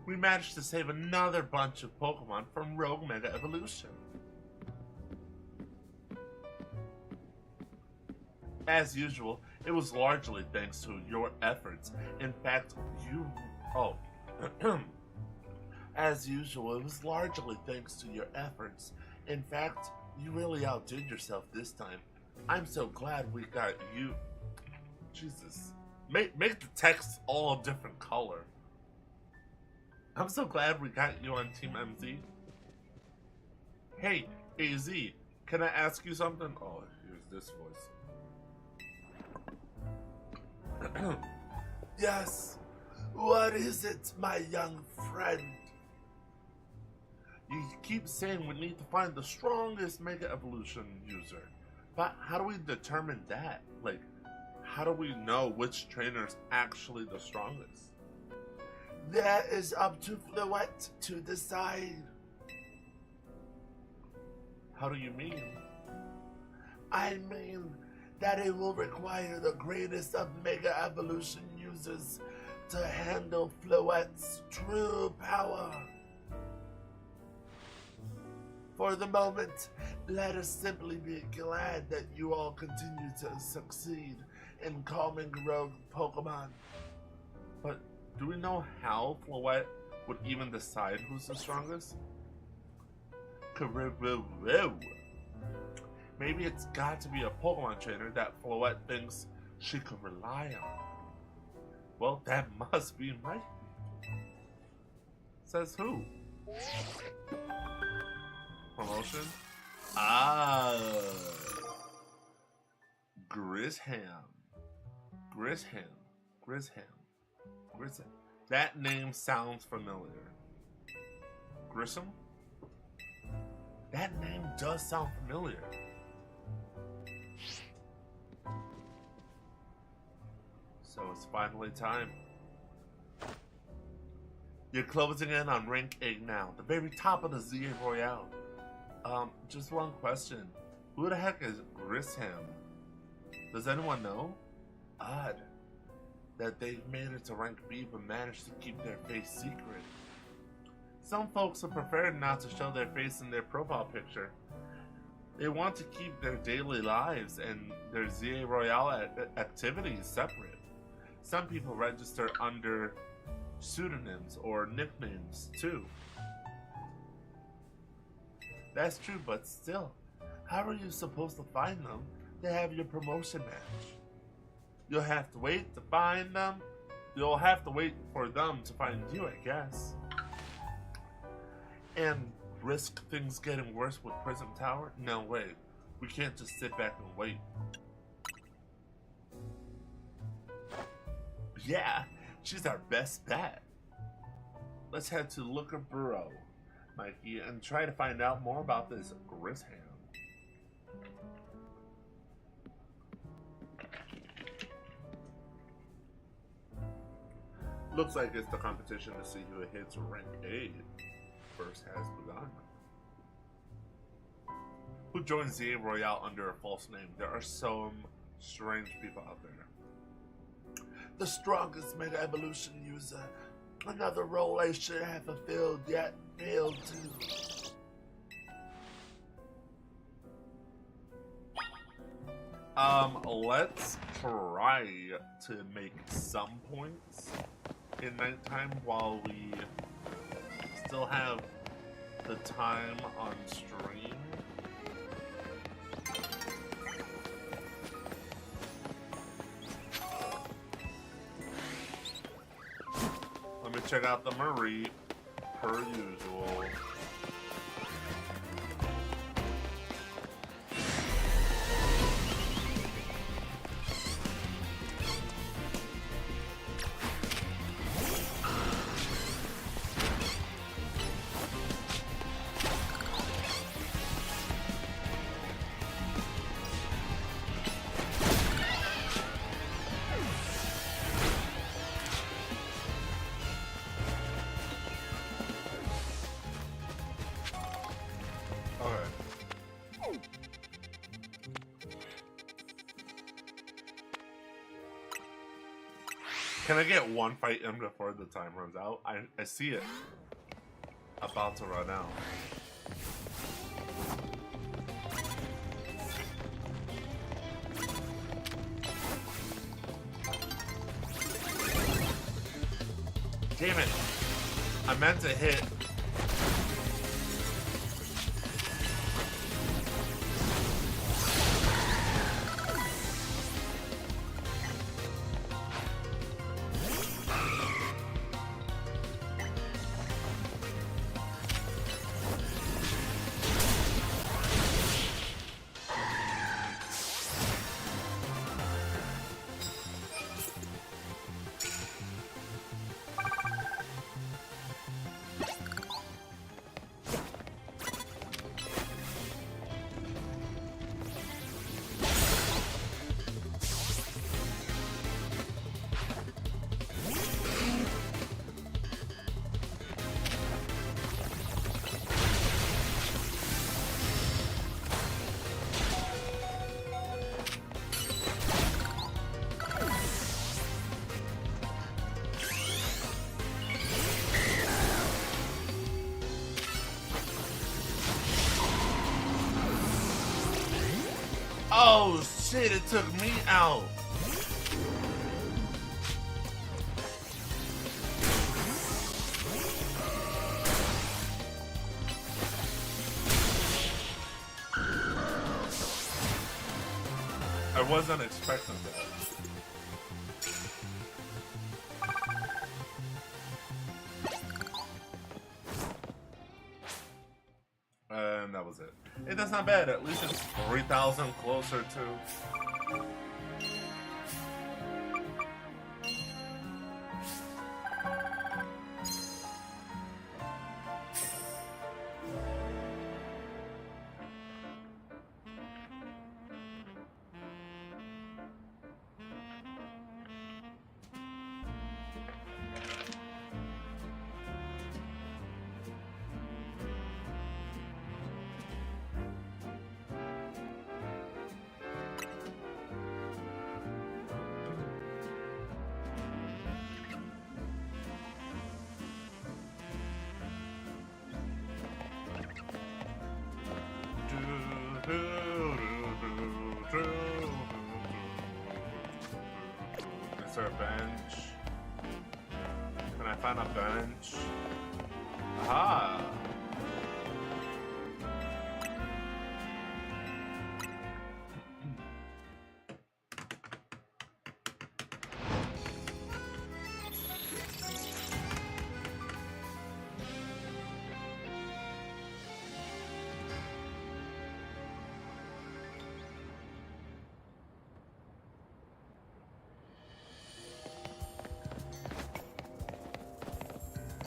We managed to save another bunch of Pokemon from Rogue Mega Evolution. As usual, it was largely thanks to your efforts. In fact, as usual, it was largely thanks to your efforts. In fact, you really outdid yourself this time. I'm so glad we got you. Jesus. Make the text all a different color. I'm so glad we got you on Team MZ. Hey, AZ, can I ask you something? Oh, here's this voice. Yes, what is it, my young friend? You keep saying we need to find the strongest Mega Evolution user. But how do we determine that? Like, how do we know which trainer is actually the strongest? That is up to Fluet to decide. How do you mean? I mean that it will require the greatest of Mega Evolution users to handle Floette's true power. For the moment, let us simply be glad that you all continue to succeed in calming rogue Pokemon. But do we know how Floette would even decide who's the strongest? Maybe it's got to be a Pokemon trainer that Floette thinks she could rely on. Well, that must be Mike. Says who? Promotion? Ah, Grisham. That name sounds familiar. Grissom? That name does sound familiar. So it's finally time. You're closing in on rank 8 now, the very top of the ZA Royale. Just one question. Who the heck is Grisham? Does anyone know? Odd that they've made it to rank B but managed to keep their face secret. Some folks would prefer not to show their face in their profile picture. They want to keep their daily lives and their ZA Royale activities separate. Some people register under pseudonyms or nicknames too. That's true, but still, how are you supposed to find them to have your promotion match? You'll have to wait to find them. You'll have to wait for them to find you, I guess. And risk things getting worse with Prism Tower? No way. We can't just sit back and wait. Yeah, she's our best bet. Let's head to Looker Burrow, Mikey, and try to find out more about this Grisham. Looks like it's the competition to see who hits rank 8 first has begun. Who joins ZA Royale under a false name? There are some strange people out there. The strongest Mega Evolution user. Another role I should have fulfilled yet failed to. Let's try to make some points in nighttime while we still have the time on stream. Let me check out the Marie, per usual. Can I get one fight in before the time runs out? I see it about to run out. Damn it! I meant to hit. Oh shit, it took me out. I wasn't expecting that. And that was it. Hey, that's not bad. At least it's 3,000 closer to... Is there a bench? Can I find a bench? Aha!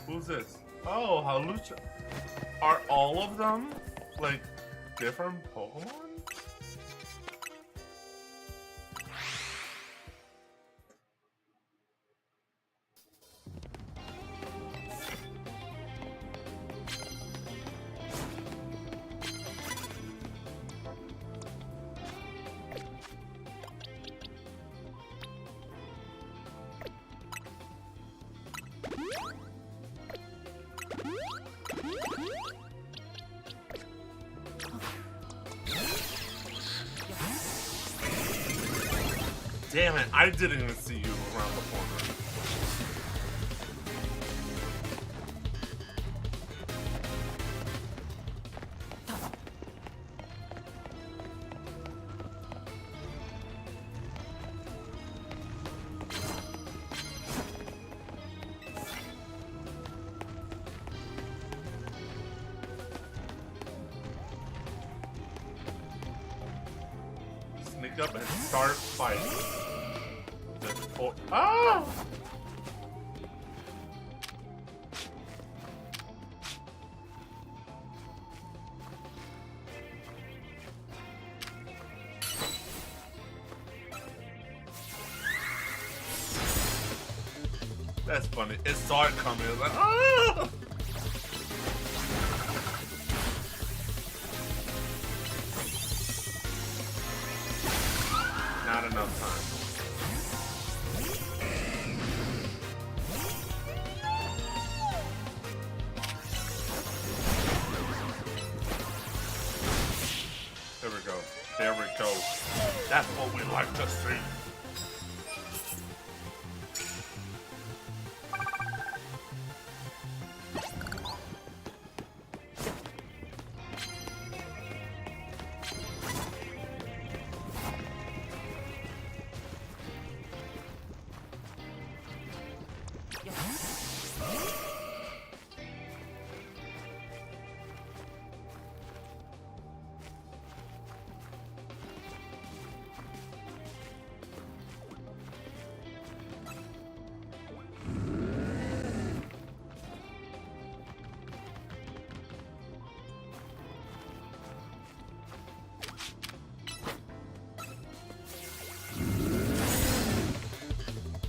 Who's this? Oh, Halucha. Are all of them like different Pokemon? Damn it, I didn't even see you around the corner. Sneak up and start fighting. Oh! Ah! That's funny. It saw it coming. It was like, ah! Not enough time. There we go. There we go. That's what we like to see.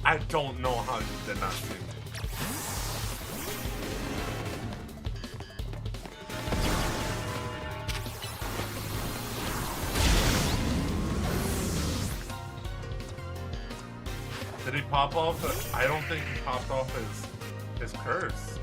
I don't know how you did not see me. Did he pop off? I don't think he popped off his curse.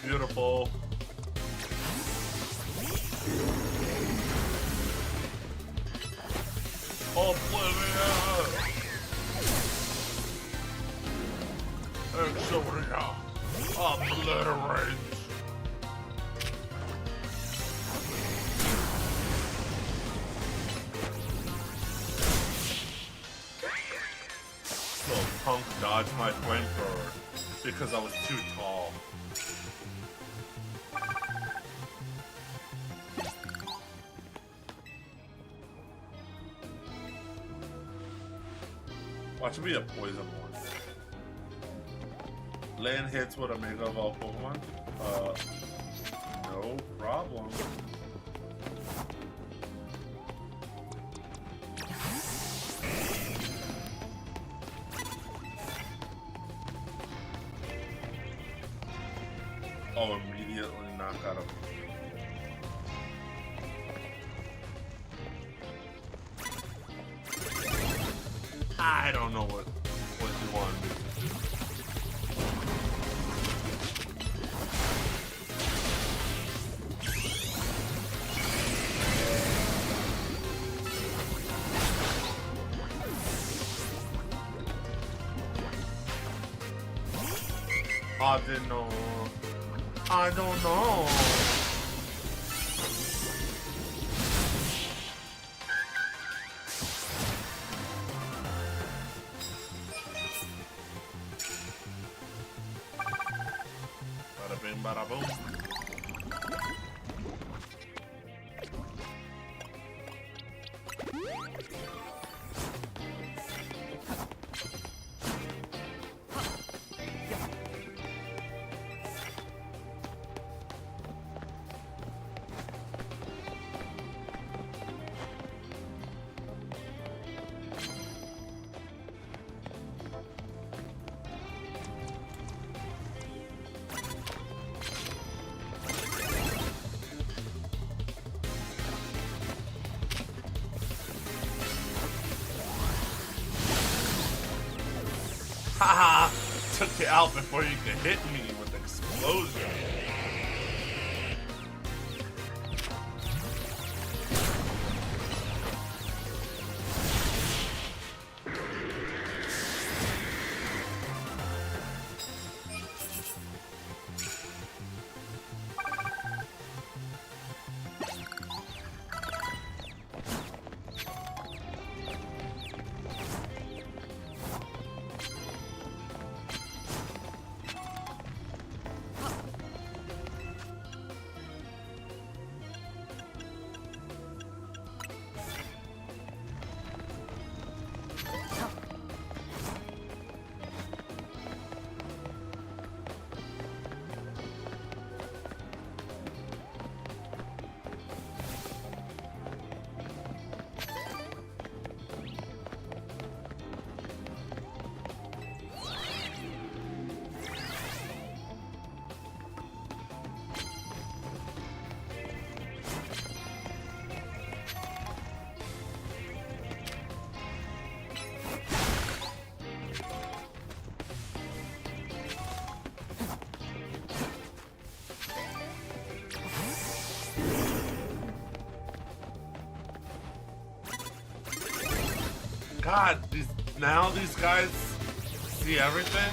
Beautiful. Oblivion! Exodia! Obliterate! Little punk dodged my flamethrower because I was too tall. Watch me a poison one. Land hits with a Mega Evolved Pokemon? No problem. Oh, immediately knock out of. I don't know what you want to do. I didn't know. I don't know. Bada bing, bada boom. Haha! Took you out before you could hit me with the explosion. God, now these guys see everything?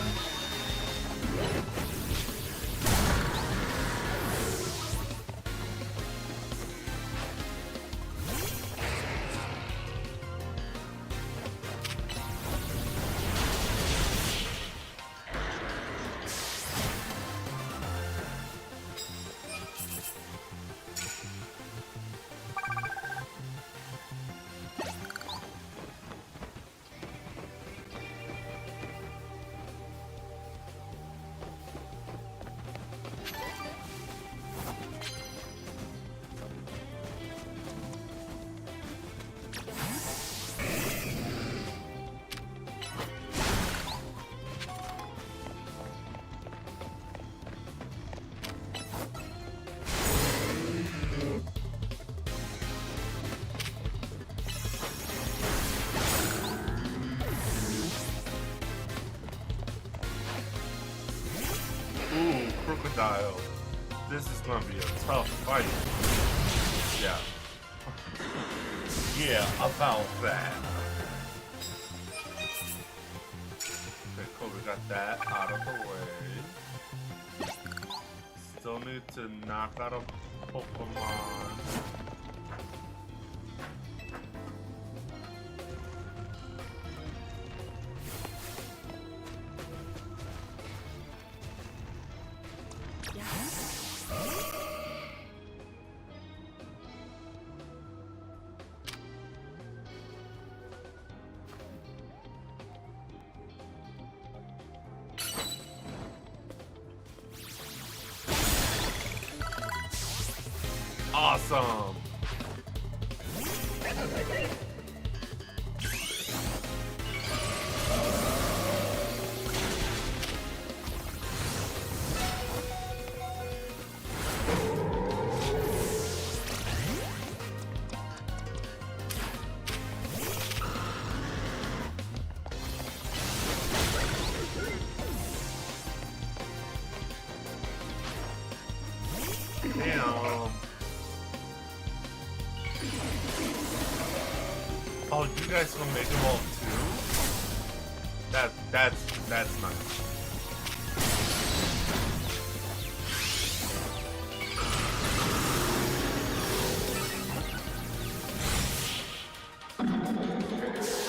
crocodile. This is gonna be a tough fight. Yeah. Yeah, about that. Okay, cool, we got that out of the way. Still need to knock out a Pokemon. Awesome! Damn. Oh, you guys gonna make them all two? That's nice.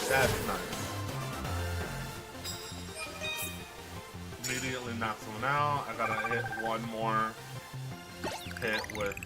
That's nice. Immediately knocks one out. I gotta hit one more hit with.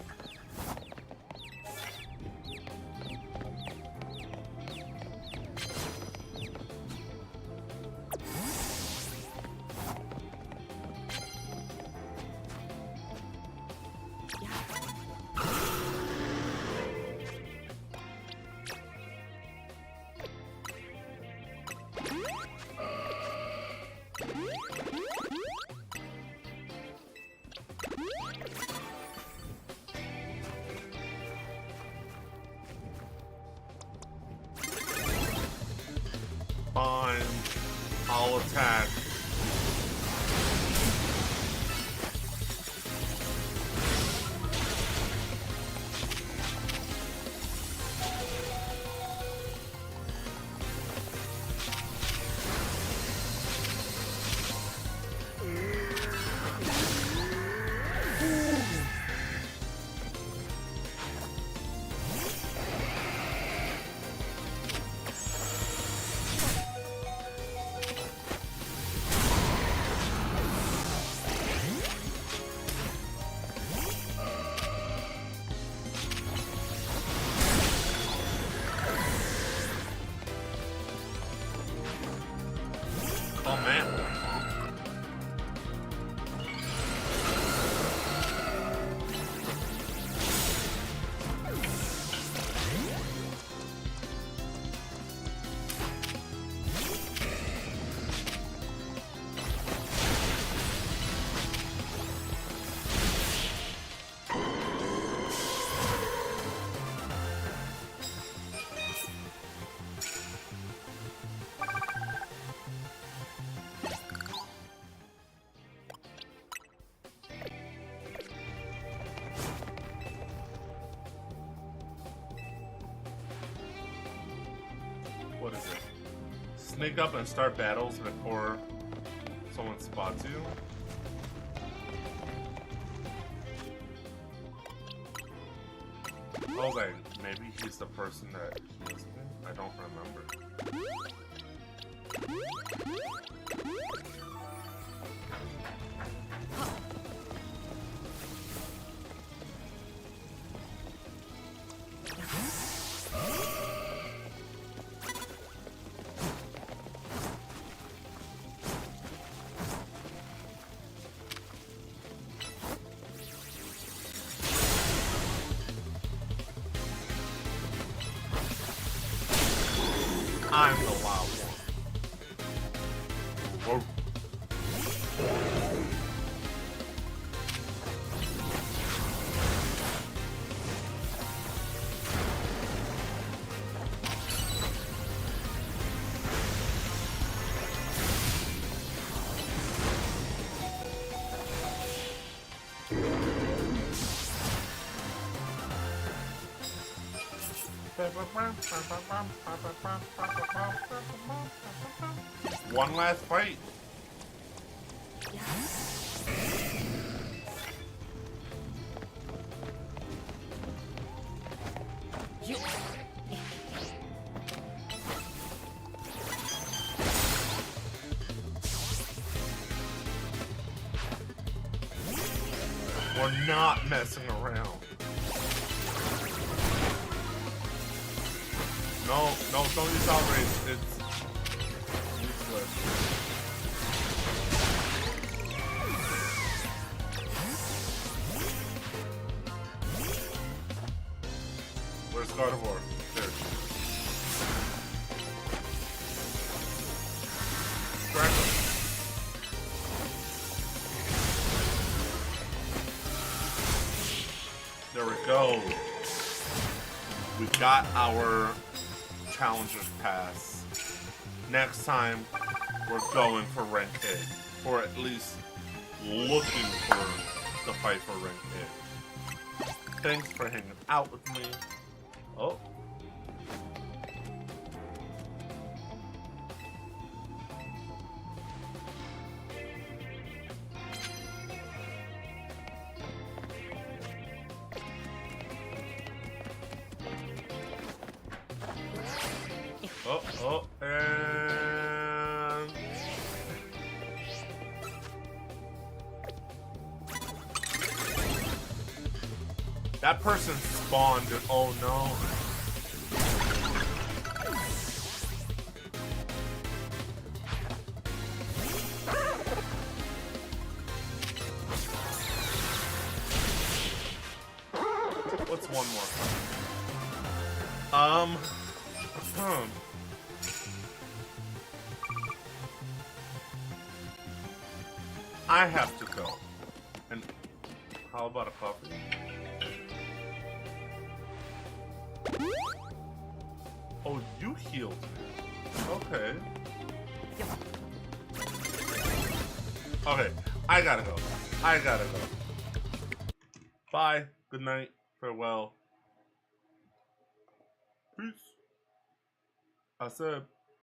Fine, I'll attack. Oh man. What is it? Sneak up and start battles before someone spots you? Okay, maybe he's the person that heals me? I don't remember. I'm the wild one. Whoa. One last fight. We're not messing around. No, don't use outrage. It's useless. Where's God of War? There. Strike him. There we go. We got our Challenger's Pass. Next time, we're going for rank A. Or at least looking for the fight for rank A. Thanks for hanging out with me. Oh. And that person spawned. Oh no. What's one more? I have to go. And how about a coffee? Oh, you healed me. Okay. Okay, I gotta go. Bye. Good night. Farewell. Peace. I said.